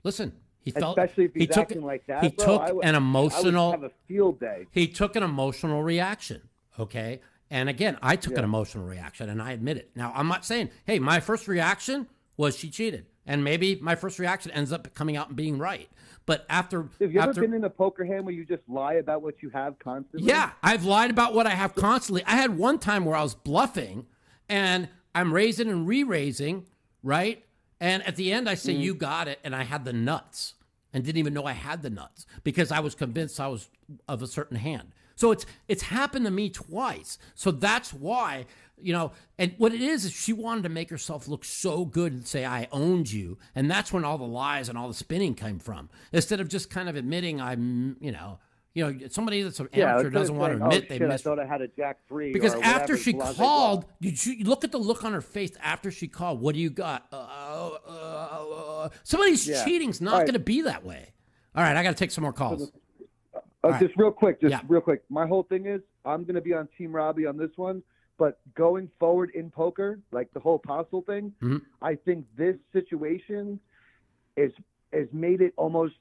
Listen. He felt, especially if he's acting like that. He took an emotional. I would have a field day. He took an emotional reaction. Okay. And again, I took an emotional reaction, and I admit it. Now, I'm not saying, hey, my first reaction was she cheated. And maybe my first reaction ends up coming out and being right. But have you ever been in a poker hand where you just lie about what you have constantly? Yeah, I've lied about what I have constantly. I had one time where I was bluffing, and I'm raising and re-raising, right? And at the end, I say, you got it, and I had the nuts and didn't even know I had the nuts because I was convinced I was of a certain hand. So it's happened to me twice. So that's why, and what it is she wanted to make herself look so good and say, I owned you. And that's when all the lies and all the spinning came from. Instead of just kind of admitting somebody that's an amateur doesn't want to admit they missed. I thought I had a Jack 3. Because after she called, you look at the look on her face after she called. What do you got? Somebody's cheating's not going to be that way. All right, I got to take some more calls. Just real quick. My whole thing is I'm going to be on Team Robbie on this one. But going forward in poker, like the whole Apostle thing, I think this situation is made it almost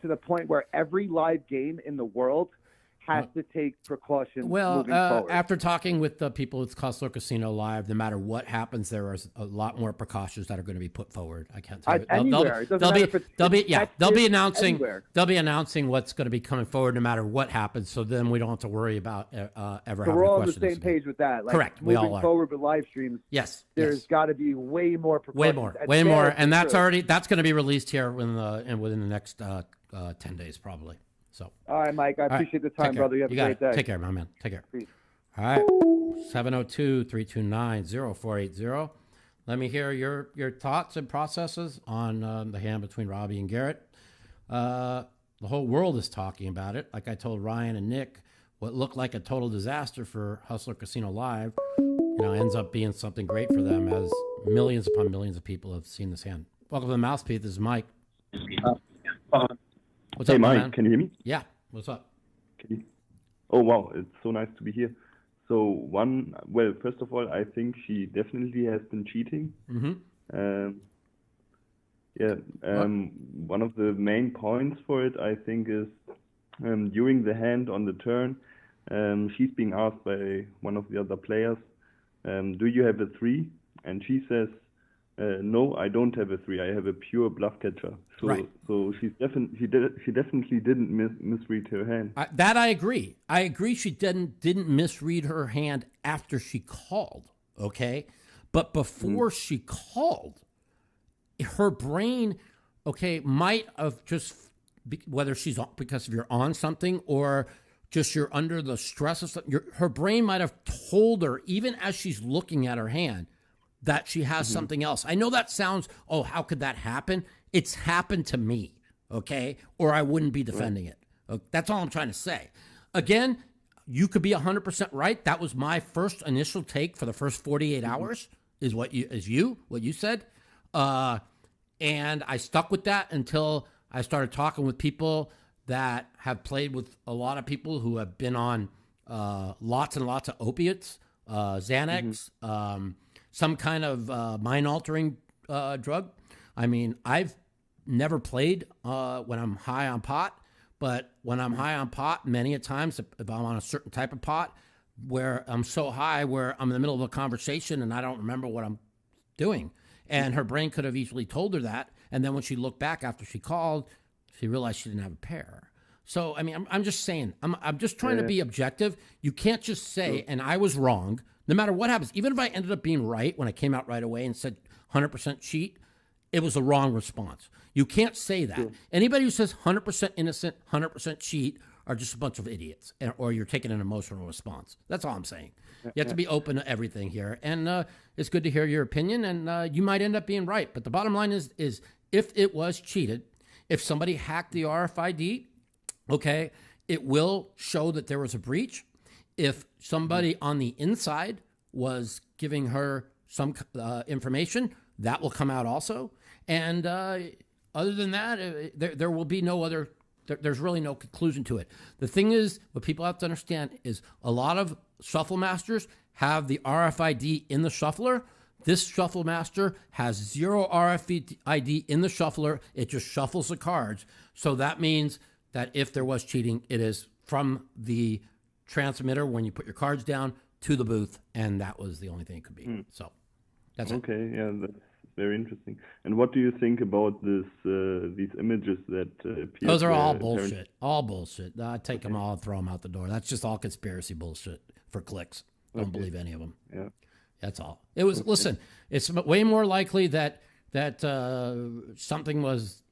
to the point where every live game in the world has to take precautions moving forward. After talking with the people at Hustler Casino Live, no matter what happens, there are a lot more precautions that are going to be put forward. I can't tell you. They'll be announcing what's going to be coming forward no matter what happens. So then we don't have to worry about ever having questions. We're all on the same page with that. Like, correct. We all are. Moving forward with live streams. Yes. There's got to be way more precautions. Way more, and that's going to be released here within the next 10 days probably. So. All right, Mike. I appreciate the time, brother. You have a great day. Take care, my man. Take care. Peace. All right. 702-329-0480. Let me hear your thoughts and processes on the hand between Robbie and Garrett. The whole world is talking about it. Like I told Ryan and Nick, what looked like a total disaster for Hustler Casino Live, ends up being something great for them as millions upon millions of people have seen this hand. Welcome to the Mouthpiece. This is Mike. What's up, Mike, man? Can you hear me? Yeah. What's up? Oh, wow. It's so nice to be here. So, first of all, I think she definitely has been cheating. One of the main points for it, I think, is during the hand on the turn, she's being asked by one of the other players, do you have a 3? And she says, no, I don't have a 3. I have a pure bluff catcher. So she definitely didn't misread her hand. That I agree. I agree she didn't misread her hand after she called. okay? But before she called, her brain, okay, might have just, whether she's because of you're on something or just you're under the stress of something, her brain might have told her, even as she's looking at her hand, that she has something else. I know that sounds, oh, how could that happen? It's happened to me, okay? Or I wouldn't be defending it. That's all I'm trying to say. Again, you could be 100% right. That was my first initial take for the first 48 hours, is what you said. And I stuck with that until I started talking with people that have played with a lot of people who have been on lots and lots of opiates, Xanax, some kind of mind-altering drug. I mean, I've never played when I'm high on pot, but when I'm high on pot, many a times, if I'm on a certain type of pot, where I'm so high where I'm in the middle of a conversation and I don't remember what I'm doing. And her brain could have easily told her that. And then when she looked back after she called, she realized she didn't have a pair. So, I mean, I'm just saying, I'm just trying to be objective. You can't just say, and I was wrong, no matter what happens. Even if I ended up being right when I came out right away and said 100% cheat, it was a wrong response. You can't say that. Anybody who says 100% innocent, 100% cheat are just a bunch of idiots, or you're taking an emotional response. That's all I'm saying. You have to be open to everything here. And it's good to hear your opinion, and you might end up being right. But the bottom line is if it was cheated, if somebody hacked the RFID, okay, it will show that there was a breach. If somebody on the inside was giving her some information, that will come out also. And other than that, there will be no other, there's really no conclusion to it. The thing is, what people have to understand is a lot of shuffle masters have the RFID in the shuffler. This shuffle master has zero RFID in the shuffler. It just shuffles the cards. So that means that if there was cheating, it is from the transmitter when you put your cards down to the booth, and that was the only thing it could be. So that's okay. Yeah, that's very interesting. And what do you think about this? These images that appear? Those are all bullshit. All bullshit. I take them all and throw them out the door. That's just all conspiracy bullshit for clicks. Don't believe any of them. Yeah, that's all. It was. Listen, it's way more likely that something was.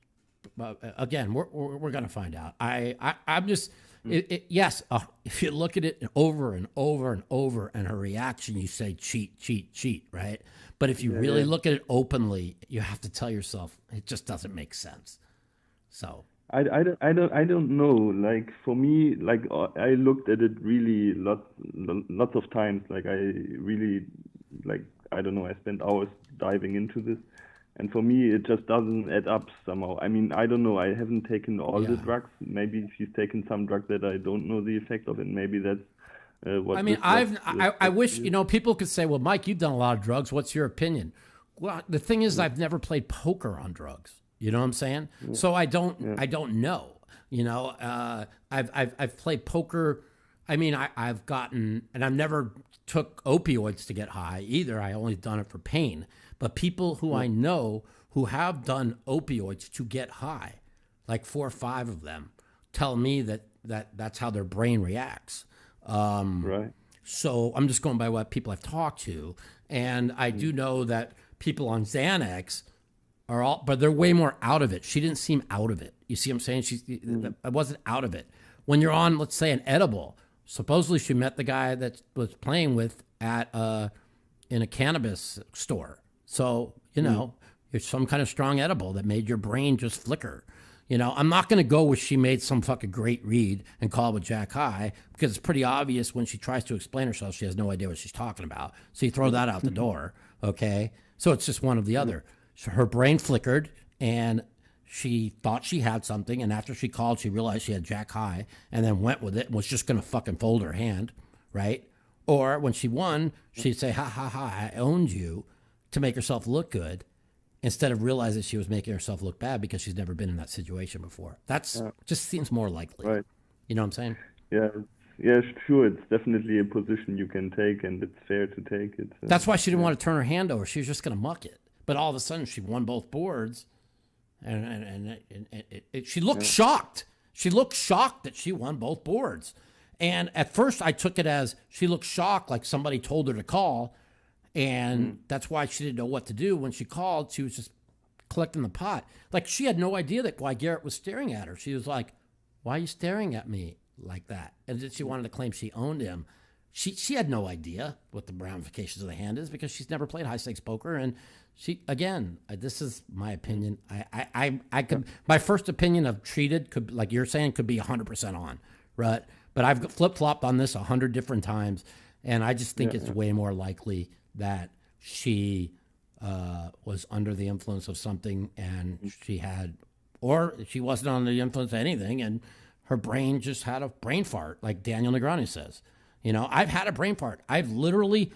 Again, we're going to find out. I'm just. Yes, if you look at it over and over and over, and her reaction, you say cheat, cheat, cheat, right? But if you really look at it openly, you have to tell yourself it just doesn't make sense. So I don't know. Like for me, like I looked at it really lots of times. Like I really I don't know. I spent hours diving into this. And for me, it just doesn't add up somehow. I mean, I don't know. I haven't taken all the drugs. Maybe she's taken some drug that I don't know the effect of, and maybe that's what. I mean, I wish people could say, "Well, Mike, you've done a lot of drugs. What's your opinion?" Well, the thing is, I've never played poker on drugs. You know what I'm saying? So I don't know. I've played poker. I mean, I've gotten, and I've never took opioids to get high either. I only done it for pain. But people who I know who have done opioids to get high, like 4 or 5 of them, tell me that's how their brain reacts. Right. So I'm just going by what people I've talked to. And I do know that people on Xanax are all, but they're way more out of it. She didn't seem out of it. You see what I'm saying? I wasn't out of it. When you're on, let's say, an edible, supposedly she met the guy that was playing with at in a cannabis store. So, it's some kind of strong edible that made your brain just flicker. I'm not going to go with she made some fucking great read and call it with Jack High, because it's pretty obvious when she tries to explain herself, she has no idea what she's talking about. So you throw that out the door, okay? So it's just one or the other. So her brain flickered, and she thought she had something, and after she called, she realized she had Jack High, and then went with it and was just going to fucking fold her hand, right? Or when she won, she'd say, ha, ha, ha, I owned you, to make herself look good, instead of realizing she was making herself look bad because she's never been in that situation before. That's just seems more likely. Right. You know what I'm saying? Yeah, sure. It's definitely a position you can take, and it's fair to take it. That's why she didn't want to turn her hand over. She was just going to muck it. But all of a sudden, she won both boards, and she looked shocked. She looked shocked that she won both boards. And at first, I took it as she looked shocked, like somebody told her to call. And that's why she didn't know what to do. When she called, she was just collecting the pot. Like, she had no idea that why Garrett was staring at her. She was like, why are you staring at me like that? And then she wanted to claim she owned him. She had no idea what the ramifications of the hand is because she's never played high-stakes poker. And she, again, this is my opinion. I could, my first opinion of treated, could, like you're saying, could be 100% on, right? But I've flip-flopped on this 100 different times, and I just think it's way more likely that she was under the influence of something, and she had, or she wasn't under the influence of anything, and her brain just had a brain fart, like Daniel Negreanu says. You know, I've had a brain fart. I've literally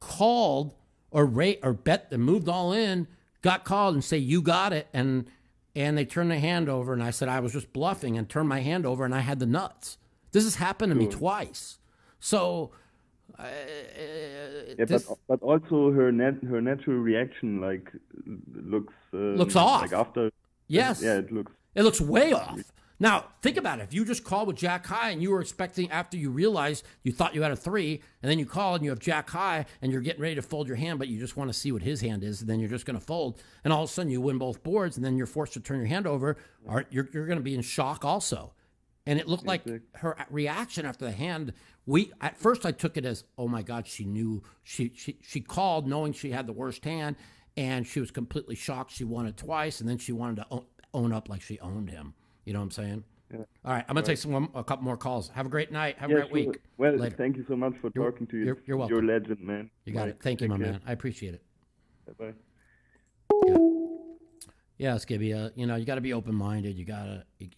called or bet and moved all in, got called and say, you got it, and they turned their hand over, and I said I was just bluffing and turned my hand over, and I had the nuts. This has happened to me twice. So... but also her natural reaction looks off. Like after, yes, it looks way off. Now think about it. If you just called with Jack high and you were expecting, after you realized you thought you had a 3, and then you call and you have Jack high and you're getting ready to fold your hand, but you just want to see what his hand is, and then you're just going to fold, and all of a sudden you win both boards, and then you're forced to turn your hand over. You're going to be in shock also. And it looked like her reaction after the hand. At first I took it as, oh my God, she knew, she called knowing she had the worst hand, and she was completely shocked. She won it twice, and then she wanted to own up like she owned him. You know what I'm saying? Yeah. All right, I'm gonna take a couple more calls. Have a great night. Have a great week. Well, Later. Thank you so much for talking to you. You're welcome. You're a legend, man. You got it. Thank you, my man. I appreciate it. Bye. Yeah, Skibby. You know, you got to be open-minded. You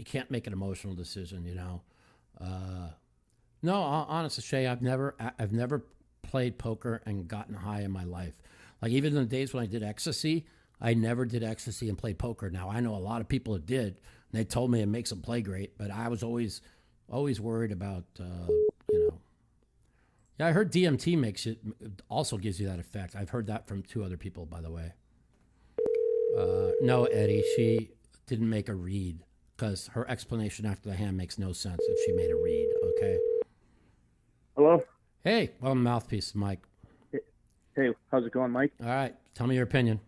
can't make an emotional decision. You know. No, honestly, Shay, I've never played poker and gotten high in my life. Like, even in the days when I did ecstasy, I never did ecstasy and played poker. Now, I know a lot of people that did, and they told me it makes them play great, but I was always worried about, you know. Yeah, I heard DMT also gives you that effect. I've heard that from 2 other people, by the way. No, Eddie, she didn't make a read, because her explanation after the hand makes no sense if she made a read, okay? Hello? Hey, well, Mouthpiece, Mike. Hey, how's it going, Mike? All right, tell me your opinion.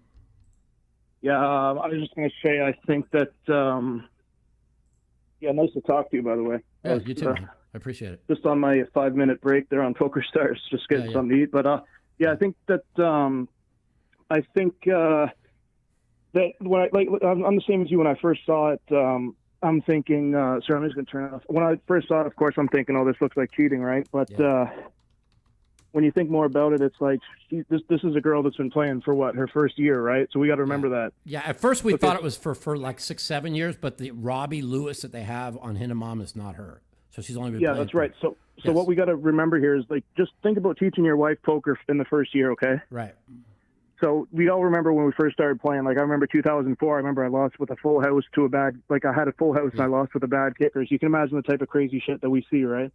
Yeah, I was just going to say, I think that, nice to talk to you, by the way. Yeah, you too, man. I appreciate it. Just on my 5-minute break there on Poker Stars, just getting something to eat. But, I think that, that when I'm the same as you. When I first saw it, I'm thinking, sorry, I'm just going to turn it off. When I first saw it, of course, I'm thinking, oh, this looks like cheating, right? But when you think more about it, it's like this is a girl that's been playing for her first year, right? So we got to remember that. Yeah, at first we thought it was for like 6-7 years, but the Robbie Lewis that they have on Hinamam is not her. So she's only been playing. Yeah, that's right. So what we got to remember here is, like, just think about teaching your wife poker in the first year, okay? Right. So we all remember when we first started playing. Like, I remember 2004. I remember I lost with a full house to a bad. Like, I had a full house and I lost with a bad kicker. So you can imagine the type of crazy shit that we see, right,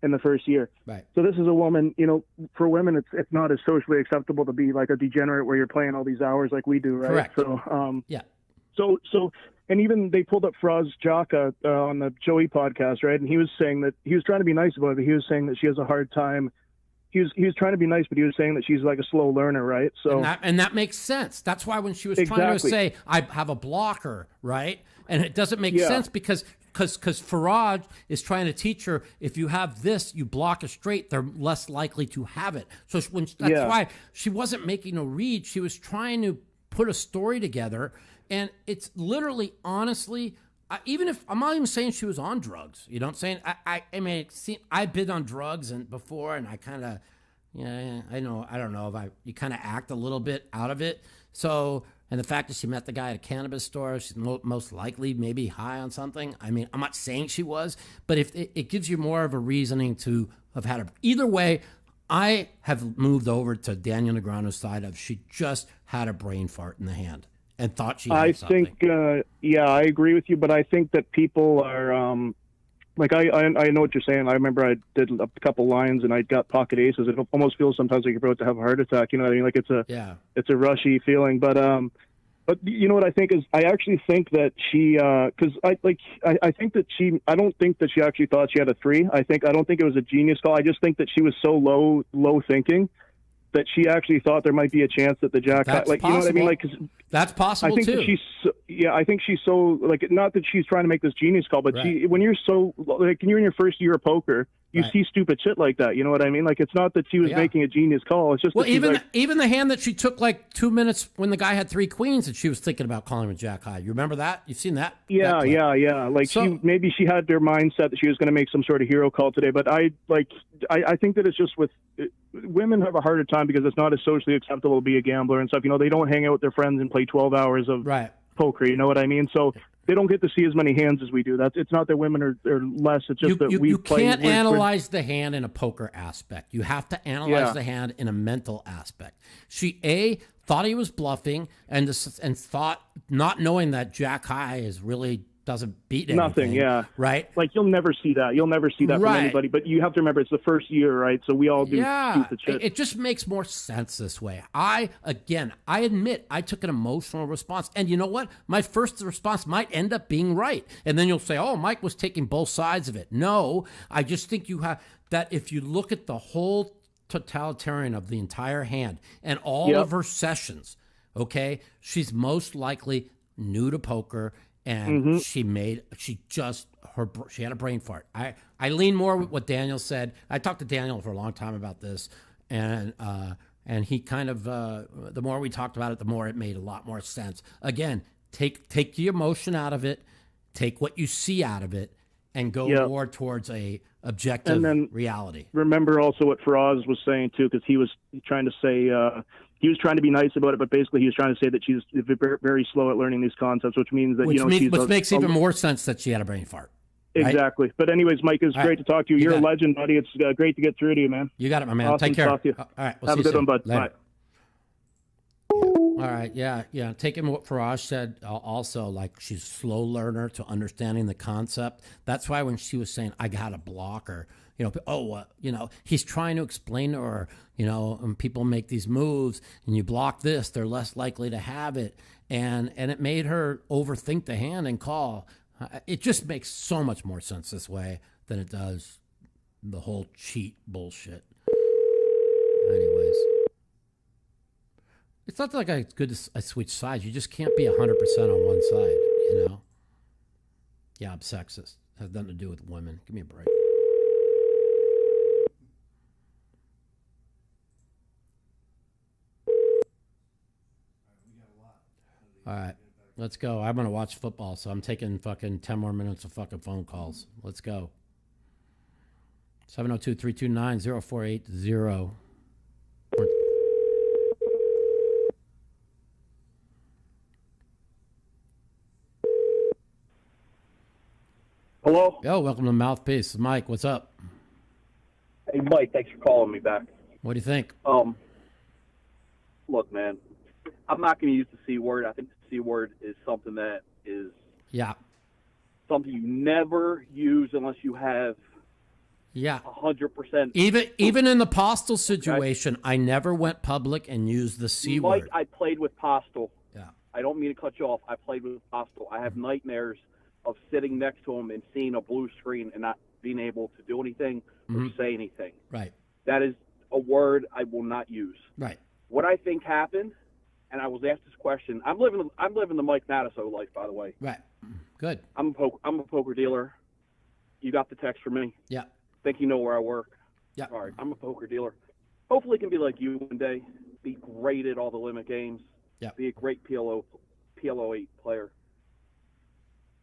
in the first year. Right. So this is a woman. You know, for women, it's not as socially acceptable to be like a degenerate where you're playing all these hours like we do, right? Correct. So yeah. So and even they pulled up Fraz Jaka on the Joey podcast, right? And he was saying that he was trying to be nice about it. But he was saying that she has a hard time. He was trying to be nice, but he was saying that she's like a slow learner, right? So and that makes sense. That's why when she was trying to say, I have a blocker, right? And it doesn't make sense because Faraj is trying to teach her, if you have this, you block a straight, they're less likely to have it. So that's why she wasn't making a read. She was trying to put a story together. And it's literally, honestly, even if I'm not even saying she was on drugs, you know what I'm saying? I mean, I've been on drugs before, and I kind of, I don't know if you kind of act a little bit out of it. So, and the fact that she met the guy at a cannabis store, she's most likely maybe high on something. I mean, I'm not saying she was, but if it gives you more of a reasoning to have had either way. I have moved over to Daniel Negreanu's side of she just had a brain fart in the hand. And thought she had something. I think, I agree with you, but I think that people are, like, I know what you're saying. I remember I did a couple lines and I got pocket aces. It almost feels sometimes like you're about to have a heart attack. You know what I mean? Like, it's a rushy feeling. But you know what I think is, I actually think that she, because I think that I don't think that she actually thought she had a 3. I don't think it was a genius call. I just think that she was so low thinking that she actually thought there might be a chance that the jack, That's like, you know what I mean? Like, 'cause that's possible I think too. that I think she's so, like, not that she's trying to make this genius call, but when you're so, like, when you're in your first year of poker, you see stupid shit like that. You know what I mean? Like, it's not that she was making a genius call. It's just that even the hand that she took like 2 minutes when the guy had 3 queens and she was thinking about calling him a jack high. You remember that? You've seen that? Yeah. Like, maybe she had her mindset that she was going to make some sort of hero call today. But I think that it's just with women have a harder time because it's not as socially acceptable to be a gambler and stuff. You know, they don't hang out with their friends and play 12 hours of poker. You know what I mean? So they don't get to see as many hands as we do. It's not that women are less. It's just that we can't analyze the hand in a poker aspect. You have to analyze the hand in a mental aspect. She thought he was bluffing and thought, not knowing that jack high is really doesn't beat anything. Nothing. Right. Like, you'll never see that. You'll never see that from anybody. But you have to remember, it's the first year, right? So we all do stupid shit. It just makes more sense this way. I admit I took an emotional response, and you know what? My first response might end up being right, and then you'll say, "Oh, Mike was taking both sides of it." No, I just think you have that. If you look at the whole totalitarian of the entire hand and all of her sessions, okay, she's most likely new to poker. And she had a brain fart. I lean more with what Daniel said. I talked to Daniel for a long time about this, and he kind of the more we talked about it, the more it made a lot more sense. Again, take the emotion out of it, take what you see out of it, and go more towards a objective reality. Remember also what Faraz was saying too, because he was trying to say. He was trying to be nice about it, but basically he was trying to say that she's very slow at learning these concepts, which means that, which makes even more sense that she had a brain fart. Right? Exactly. But anyways, Mike, it's great to talk to you. You're a legend, buddy. It's great to get through to you, man. You got it, my man. Awesome. Take care. Talk to you. All right. Have a good one, bud. Later. Bye. All right. Yeah. Taking what Faraj said also, like, she's a slow learner to understanding the concept. That's why when she was saying, I got a blocker, he's trying to explain to her, when people make these moves and you block this, they're less likely to have it. And it made her overthink the hand and call. It just makes so much more sense this way than it does the whole cheat bullshit. Anyways. It's not like it's good to switch sides. You just can't be 100% on one side, Yeah, I'm sexist. It has nothing to do with women. Give me a break. All right, let's go. I'm going to watch football, so I'm taking fucking 10 more minutes of fucking phone calls. Let's go. 702-329-0480. Hello? Yo, welcome to Mouthpiece. Mike, what's up? Hey, Mike, thanks for calling me back. What do you think? Look, man, I'm not going to use the C word. I think the C word is something that is something you never use unless you have 100%. Even in the Postal situation, I never went public and used the C word. Mike, I played with Postal. Yeah. I don't mean to cut you off. I played with Postal. I have nightmares of sitting next to him and seeing a blue screen and not being able to do anything or say anything. Right. That is a word I will not use. Right. What I think happened, and I was asked this question. I'm living the Mike Matasso life, by the way. Right. Good. I'm a poker dealer. You got the text from me. Yeah. Think you know where I work. Yeah. All right. I'm a poker dealer. Hopefully, can be like you one day. Be great at all the limit games. Yeah. Be a great PLO 8 player.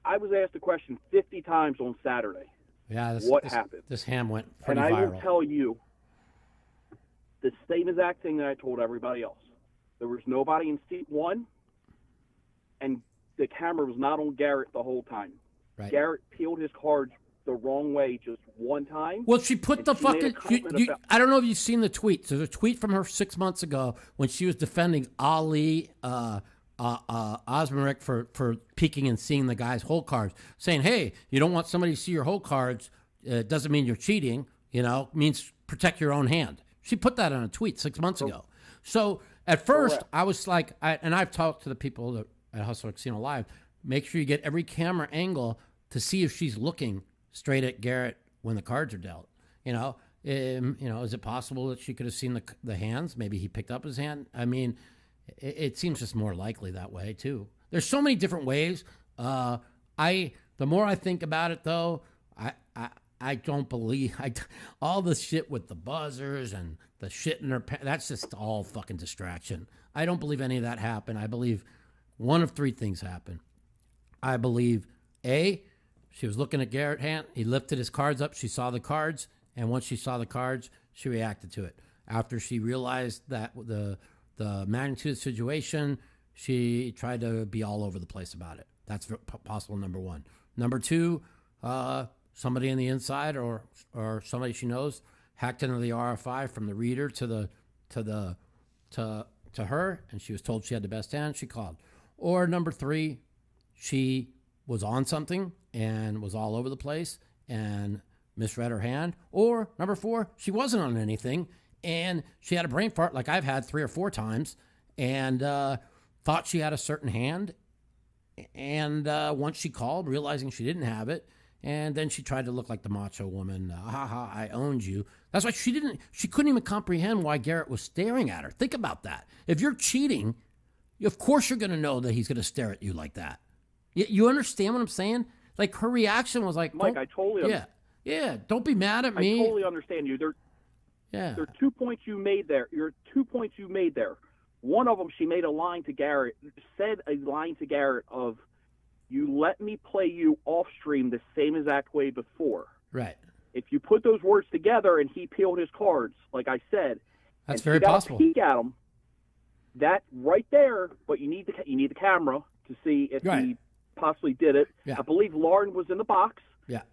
I was asked the question 50 times on Saturday. Yeah. What happened? This ham went pretty viral. And I viral. will tell you the same exact thing that I told everybody else. There was nobody in seat one, and the camera was not on Garrett the whole time. Right. Garrett peeled his cards the wrong way just one time. Well, she put the fucking... I don't know if you've seen the tweet. There's a tweet from her 6 months ago when she was defending Ali Osmeric for peeking and seeing the guy's hole cards, saying, hey, you don't want somebody to see your hole cards. It doesn't mean you're cheating. It means protect your own hand. She put that on a tweet 6 months ago. So at first, Correct. I was like, and I've talked to the people at Hustler Casino Live, make sure you get every camera angle to see if she's looking straight at Garrett when the cards are dealt, Is it possible that she could have seen the hands? Maybe he picked up his hand. I mean, it seems just more likely that way too. There's so many different ways. The more I think about it, though, I don't believe all the shit with the buzzers and the shit in her pants. That's just all fucking distraction. I don't believe any of that happened. I believe one of three things happened. I believe A, she was looking at Garrett's hand. He lifted his cards up. She saw the cards, and once she saw the cards, she reacted to it. After she realized that the magnitude of the situation, she tried to be all over the place about it. That's possible number one. Number two, somebody on the inside or somebody she knows hacked into the RFI from the reader to her, and she was told she had the best hand. She called. Or number three, she was on something and was all over the place and misread her hand. Or number four, she wasn't on anything and she had a brain fart like I've had 3 or 4 times and thought she had a certain hand. And once she called, realizing she didn't have it, and then she tried to look like the macho woman. I owned you. That's why she couldn't even comprehend why Garrett was staring at her. Think about that. If you're cheating, of course you're going to know that he's going to stare at you like that. You understand what I'm saying? Like, her reaction was like, Mike, I totally understand. Yeah, don't be mad at me. I totally understand you. There are 2 points you made there. One of them, she made a line to Garrett, of, you let me play you off stream the same exact way before. Right. If you put those words together and he peeled his cards, like I said, that's very possible. Peek at him, that right there. But you need the camera to see if he possibly did it. Yeah. I believe Lauren was in the box. Yeah.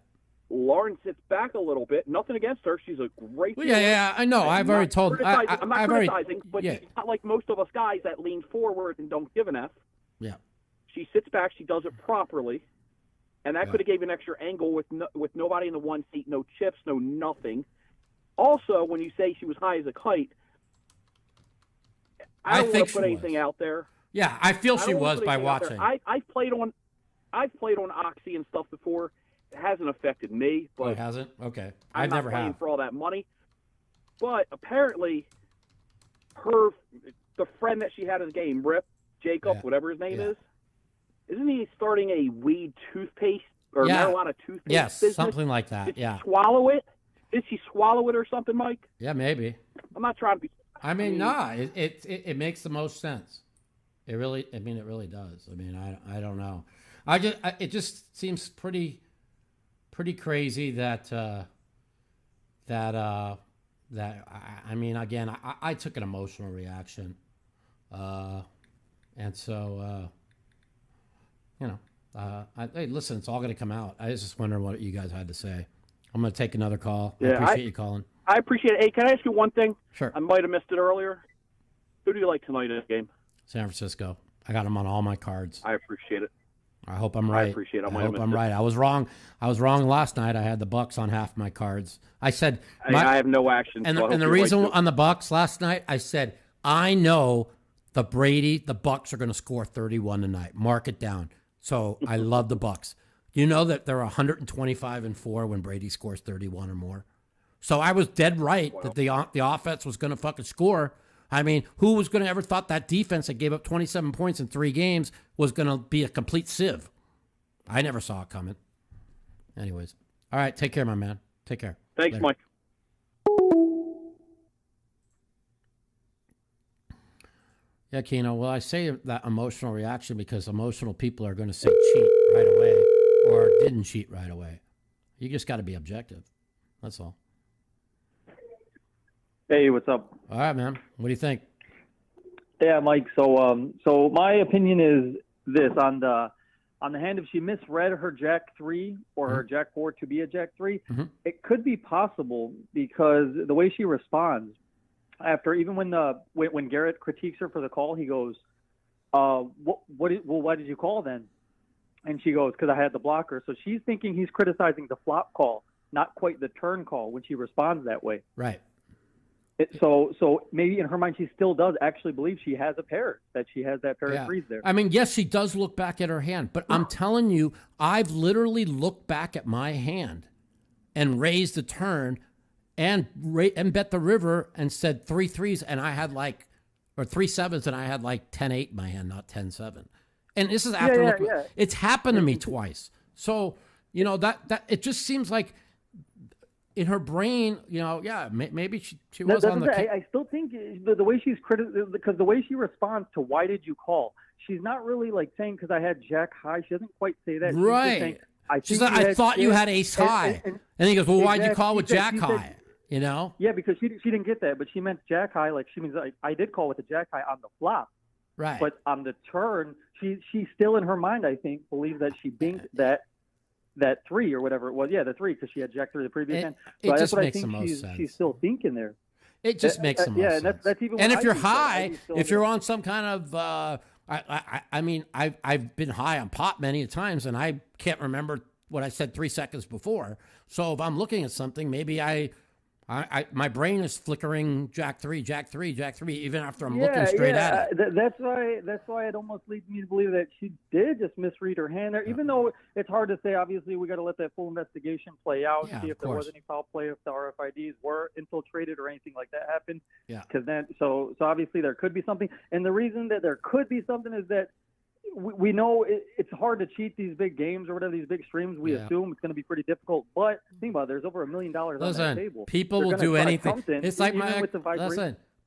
Lauren sits back a little bit. Nothing against her. She's a great player. Yeah, I know. I'm not criticizing, but she's not like most of us guys that lean forward and don't give an F. Yeah. She sits back. She does it properly. And that could have gave an extra angle with nobody in the one seat, no chips, no nothing. Also, when you say she was high as a kite, I don't want to put anything out there. Yeah, I feel she was by watching. I've played on Oxy and stuff before. It hasn't affected me. But it hasn't? Okay. I'm not playing for all that money. But apparently, the friend that she had in the game, Rip, Jacob, whatever his name is, isn't he starting a weed toothpaste or marijuana toothpaste business? Something like that. Did she swallow it? Did she swallow it or something, Mike? Yeah, maybe. I'm not trying to be. It makes the most sense. It really does. I mean, I don't know. It just seems pretty crazy that I mean, again, I took an emotional reaction, and so. Hey, listen, it's all going to come out. I was just wondering what you guys had to say. I'm going to take another call. Yeah, I appreciate you calling. I appreciate it. Hey, can I ask you one thing? Sure. I might have missed it earlier. Who do you like tonight in this game? San Francisco. I got them on all my cards. I appreciate it. I hope I'm right. I appreciate it. I hope I'm right. I was wrong. I was wrong last night. I had the Bucks on half my cards. I said I have no action. And the reason on the Bucks last night, I said I know the Bucks are going to score 31 tonight. Mark it down. So I love the Bucks. You know that they're 125-4 when Brady scores 31 or more. So I was dead right that the offense was going to fucking score. I mean, who was going to ever thought that defense that gave up 27 points in 3 games was going to be a complete sieve? I never saw it coming. Anyways. All right. Take care, my man. Take care. Thanks, Mike. Yeah, Keno. Well, I say that emotional reaction because emotional people are going to say cheat right away or didn't cheat right away. You just got to be objective. That's all. Hey, what's up? All right, man. What do you think? Yeah, Mike. So my opinion is this on the hand. If she misread her Jack 3 or her Jack 4 to be a Jack 3, it could be possible because the way she responds after, even when Garrett critiques her for the call, he goes, why did you call then? And she goes, because I had the blocker. So she's thinking he's criticizing the flop call, not quite the turn call when she responds that way. Right. So maybe in her mind, she still does actually believe she has a pair, that she has that pair of threes there. I mean, yes, she does look back at her hand, but I'm telling you, I've literally looked back at my hand and raised the turn and bet the river and said 3 3s, and I had or 3 7s, and I had 10-8 in my hand, not 10-7. And this is after it's happened to me twice. So, that it just seems like in her brain, maybe she was on the. I still think the way she's because the way she responds to why did you call, she's not really saying because I had jack high. She doesn't quite say that. Right. She's like, I thought you had ace high. And he goes, well, why'd you call with jack high? Yeah, because she didn't get that, but she meant jack high. She means I did call with the jack high on the flop. Right. But on the turn, she still in her mind, I think, believes that she binked that 3 or whatever it was. Yeah, the 3 because she had jack 3 the previous hand. So that's what I think she's still thinking there. It just makes the most sense. Yeah, that's even. And if you're high, if you're on some kind of, I mean, I've been high on pot many times, and I can't remember what I said 3 seconds before. So if I'm looking at something, maybe my brain is flickering jack 3, even after I'm looking straight at it. That's why it almost leads me to believe that she did just misread her hand there. Even though it's hard to say, obviously we got to let that full investigation play out and see if there was any foul play, if the RFIDs were infiltrated or anything like that happened. Yeah. Because so obviously there could be something, and the reason that there could be something is that we know it's hard to cheat these big games or whatever, these big streams. We assume it's going to be pretty difficult. But think about it, there's over $1 million on that table. People will do anything. It's like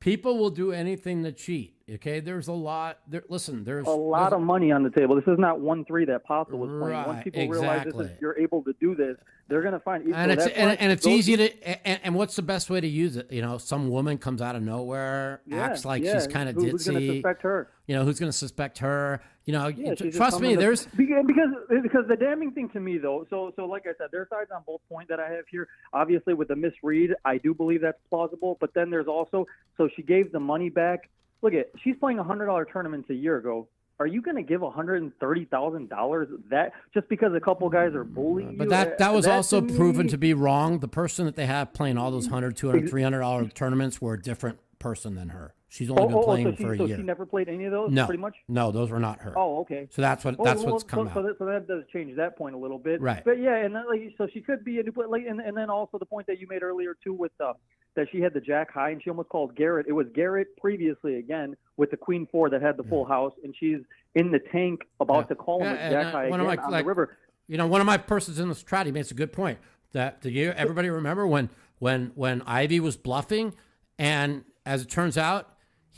people will do anything to cheat. Okay, there's a lot. There's a lot of money on the table. This is not 1-3 that Papa was playing. Right, Once people realize you're able to do this, they're going to find. And it's easy to. And what's the best way to use it? some woman comes out of nowhere, acts like she's kind of ditzy. Who's going to suspect her? Who's going to suspect her? Trust me. There's because the damning thing to me though. So like I said, there's sides on both points that I have here. Obviously, with the misread, I do believe that's plausible. But then there's also she gave the money back. Look she's playing $100 tournaments a year ago. Are you going to give $130,000 that just because a couple guys are bullying you? But that was also proven to be wrong. The person that they have playing all those $100, $200, $300 tournaments were a different person than her. She's only been playing for a year. So she never played any of those? No, pretty much. No, those were not her. Oh, okay. So that's what's come out. So that does change that point a little bit, right? But yeah, and so she could be a new player. And then also the point that you made earlier too with that she had the jack high and she almost called Garrett. It was Garrett previously again with the queen 4 that had the full house, and she's in the tank about to call him with jack high again on the river. One of my persons in the strat, he makes a good point. That everybody remember when Ivy was bluffing, and as it turns out,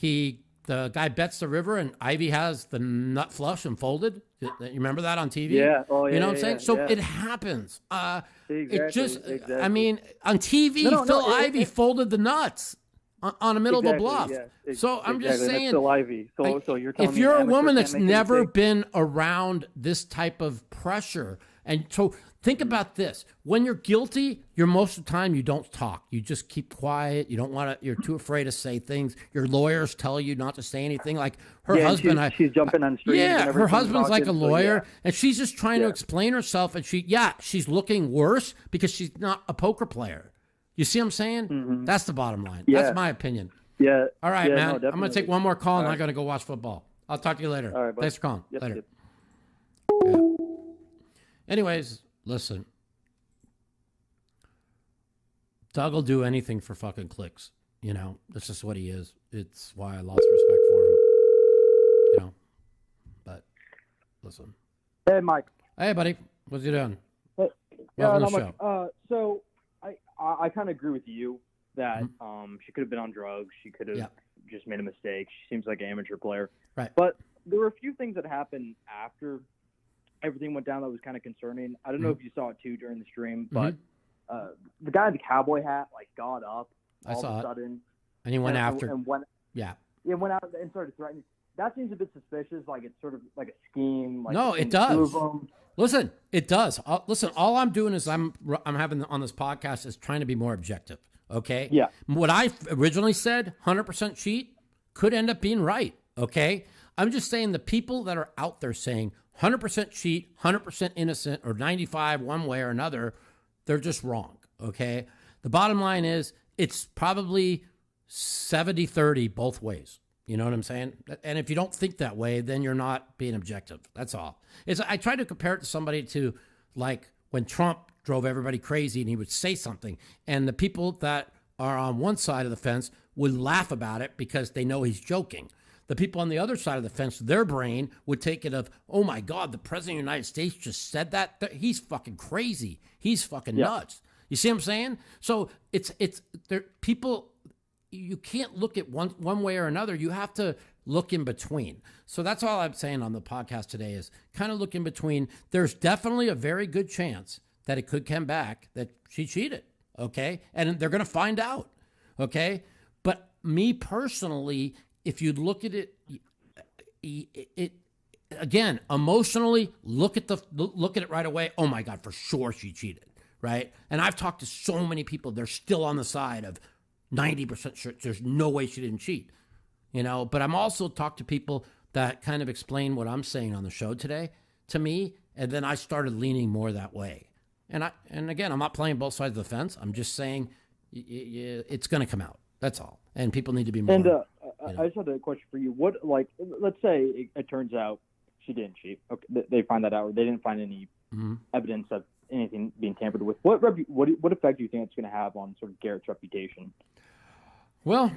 the guy bets the river and Ivy has the nut flush and folded. You remember that on TV? Yeah. Oh, yeah. You know what I'm saying? So it happens. Exactly. I mean, on TV, Phil Ivy folded the nuts on the middle of a bluff. Yeah, so I'm just saying. That's Phil Ivy. So you're telling if you're a woman that's never been around this type of pressure, and so think about this: when you're guilty, most of the time you don't talk. You just keep quiet. You don't want to. You're too afraid to say things. Your lawyers tell you not to say anything. Like her husband, she's jumping on streams. Yeah, her husband's like a lawyer, and she's just trying to explain herself. And she's looking worse because she's not a poker player. You see what I'm saying? Mm-hmm. That's the bottom line. Yeah. That's my opinion. Yeah. All right, man. No, I'm going to take one more call, and I got to go watch football. I'll talk to you later. All right, thanks for calling. Yep, later. Yep. Yeah. Anyways, listen. Doug will do anything for fucking clicks. That's just what he is. It's why I lost respect for him. But listen. Hey, Mike. Hey, buddy. What's you doing? Hey, welcome to the show. So I kind of agree with you that she could have been on drugs. She could have just made a mistake. She seems like an amateur player. Right. But there were a few things that happened after everything went down that was kind of concerning. I don't know if you saw it too during the stream, but the guy in the cowboy hat got up all of a sudden. And he went after. And went out and started threatening. That seems a bit suspicious. Like it's sort of like a scheme. No, it does. Listen, it does. Listen, all I'm doing is I'm having on this podcast is trying to be more objective. Okay. Yeah. What I originally said, 100% cheat, could end up being right. Okay. I'm just saying the people that are out there saying 100% cheat, 100% innocent, or 95 one way or another, they're just wrong. Okay. The bottom line is it's probably 70-30 both ways. You know what I'm saying? And if you don't think that way, then you're not being objective. That's all. I try to compare it to somebody to like when Trump drove everybody crazy, and he would say something. And the people that are on one side of the fence would laugh about it because they know he's joking. The people on the other side of the fence, their brain would take it of, oh my God, the president of the United States just said that? He's fucking crazy. He's fucking nuts. You see what I'm saying? So it's there. People, you can't look at one way or another. You have to look in between. So that's all I'm saying on the podcast today is kind of look in between. There's definitely a very good chance that it could come back that she cheated, okay? And they're going to find out, okay? But me personally, if you look at it again, emotionally, look at it right away. Oh my God, for sure she cheated, right? And I've talked to so many people, they're still on the side of 90% sure there's no way she didn't cheat, But I'm also talked to people that kind of explain what I'm saying on the show today to me, and then I started leaning more that way. And again, I'm not playing both sides of the fence. I'm just saying it's going to come out. That's all. And people need to be more. And I just had a question for you. What, let's say it turns out she didn't cheat. Okay, they find that out, or they didn't find any evidence of anything being tampered with. What effect do you think it's going to have on sort of Garrett's reputation? Well,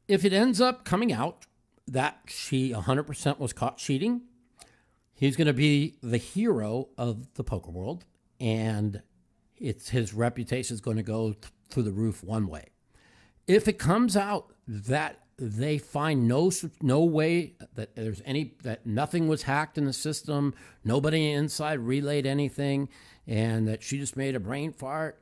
if it ends up coming out that she 100% was caught cheating, he's going to be the hero of the poker world, and his reputation is going to go through the roof one way. If it comes out that they find no way that that nothing was hacked in the system, nobody inside relayed anything, and that she just made a brain fart,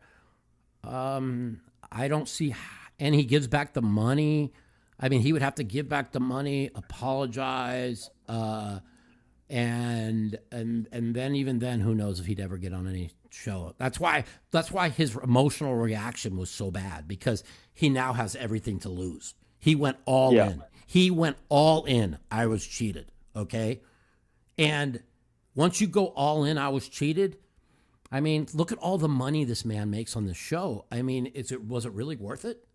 I don't see. And he gives back the money. I mean, he would have to give back the money, apologize, and then even then, who knows if he'd ever get on any show. That's why his emotional reaction was so bad, because he now has everything to lose. He went all in. He went all in. I was cheated. Okay. And once you go all in, I was cheated. I mean, look at all the money this man makes on the show. I mean, was it really worth it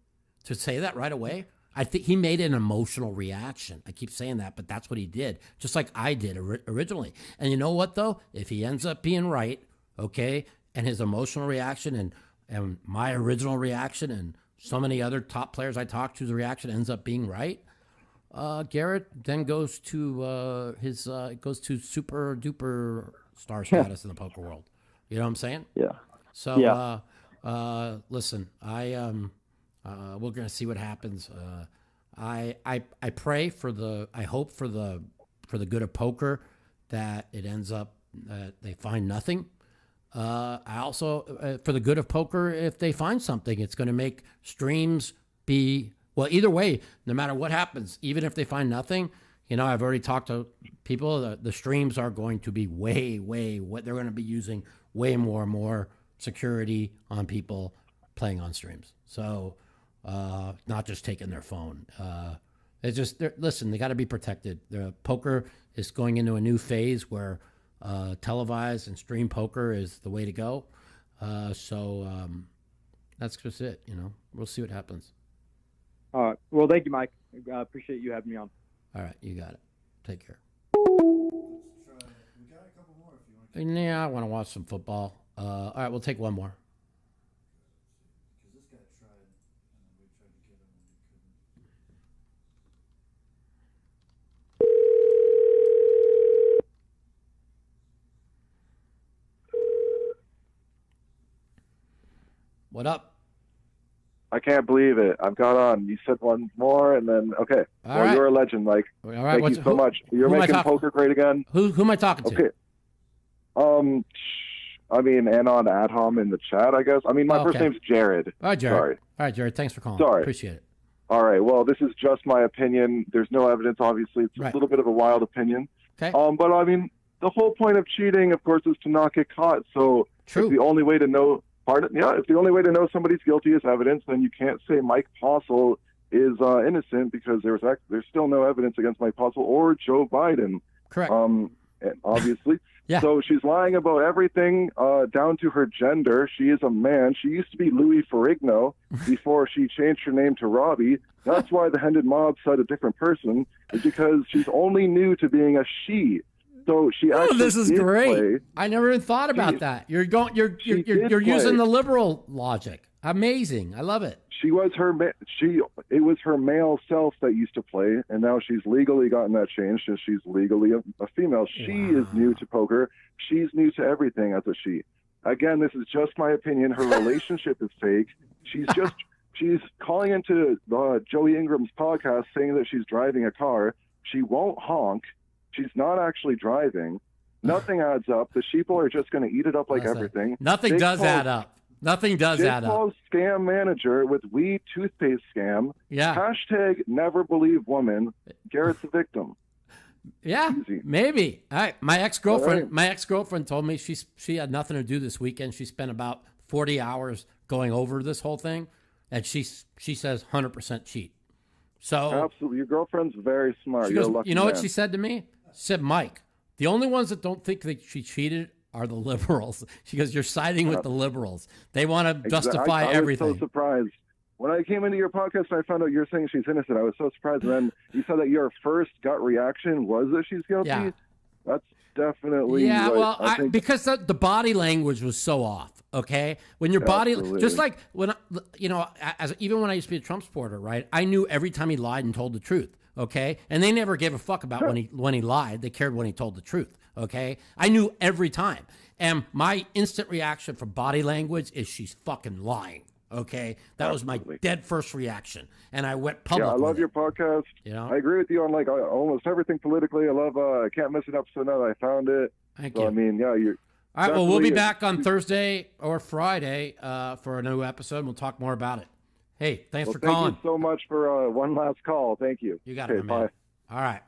to say that right away? I think he made an emotional reaction. I keep saying that, but that's what he did, just like I did originally. And you know what, though? If he ends up being right, okay, and his emotional reaction and my original reaction and so many other top players I talked to's reaction ends up being right, Garrett then goes to super duper star status in the poker world. You know what I'm saying? Yeah. So listen, we're gonna see what happens. I pray I hope for the good of poker that it ends up that they find nothing. I also for the good of poker, if they find something, it's going to make streams be either way. No matter what happens, even if they find nothing, I've already talked to people. The streams are going to be way they're going to be using way more security on people playing on streams. So. Not just taking their phone. It's just, listen, they got to be protected. The poker is going into a new phase where televised and stream poker is the way to go. So that's just it. We'll see what happens. All right. Well, thank you, Mike. I appreciate you having me on. All right. You got it. Take care. We got a couple more if you want. Yeah, I want to watch some football. All right. We'll take one more. What up? I can't believe it. I've got on. You said one more, and then okay. All right. You're a legend, Mike. All right. Thank you so much. You're making poker great again. Who am I talking to? Okay. I mean, Anon Adham in the chat, I guess. I mean, my first name's Jared. All right, Jared. Sorry. All right, Jared. Thanks for calling. Sorry. Appreciate it. All right. Well, this is just my opinion. There's no evidence, obviously. It's a little bit of a wild opinion. Okay. But I mean, the whole point of cheating, of course, is to not get caught. So True. If the only way to know. If the only way to know somebody's guilty is evidence, then you can't say Mike Postle is innocent because there's still no evidence against Mike Postle or Joe Biden. Correct. Obviously. Yeah. So she's lying about everything down to her gender. She is a man. She used to be Louis Ferrigno before she changed her name to Robbie. That's why the Hendon Mob said a different person, is because she's only new to being a she. So she actually this is did great. play. I never even thought about that. You're did using play. the liberal logic. Amazing. I love it. It was her male self that used to play, and now she's legally gotten that changed, and she's legally a female. She is new to poker. She's new to everything as a she. Again, this is just my opinion. Her relationship is fake. She's calling into Joey Ingram's podcast saying that she's driving a car. She won't honk. She's not actually driving. Nothing adds up. The sheeple are just going to eat it up like everything. Nothing does add up. Nothing does add up. Paul's scam manager with weed toothpaste scam. Yeah. Hashtag never believe woman. Garrett's a victim. Yeah, Easy. maybe. All right. My ex-girlfriend. All right. My ex-girlfriend told me she had nothing to do this weekend. She spent about 40 hours going over this whole thing, and she says 100% cheat. So absolutely, your girlfriend's very smart. She You're goes, a lucky you know what man. she said to me? She said, Mike, the only ones that don't think that she cheated are the liberals. She goes, you're siding with the liberals. They want to justify everything. I was so surprised. When I came into your podcast and I found out you're saying she's innocent, I was so surprised. And then you said that your first gut reaction was that she's guilty. Yeah. That's definitely Yeah, right. well, I think because the body language was so off. Okay, when your body, Absolutely. just like when even when I used to be a Trump supporter, right? I knew every time he lied and told the truth. Okay, and they never gave a fuck about when he lied. They cared when he told the truth. Okay, I knew every time, and my instant reaction for body language is she's fucking lying. Okay, that was my dead first reaction, and I went public. Yeah, I love with your it. podcast. You know? I agree with you on like almost everything politically. I love. I can't miss an episode now that I found it. Thank so, you. I mean, yeah, you're. All right, well, we'll be back on Thursday or Friday for a new episode. We'll talk more about it. Hey, thanks for calling. Thank you so much for one last call. Thank you. You got okay, it, my man. bye. All right.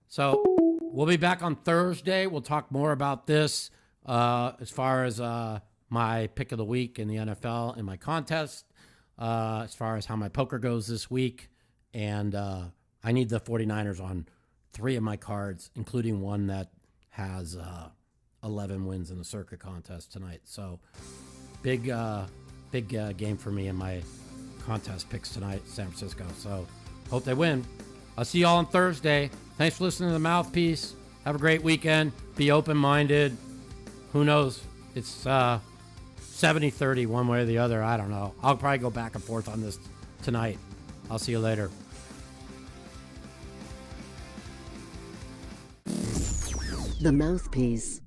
So we'll be back on Thursday. We'll talk more about this as far as my pick of the week in the NFL and my contest, as far as how my poker goes this week. And I need the 49ers on 3 of my cards, including one that has 11 wins in the circuit contest tonight. So big game for me in my contest picks tonight, San Francisco. So hope they win. I'll see y'all on Thursday. Thanks for listening to The Mouthpiece. Have a great weekend. Be open-minded. Who knows? It's 70-30 one way or the other. I don't know. I'll probably go back and forth on this tonight. I'll see you later. The Mouthpiece.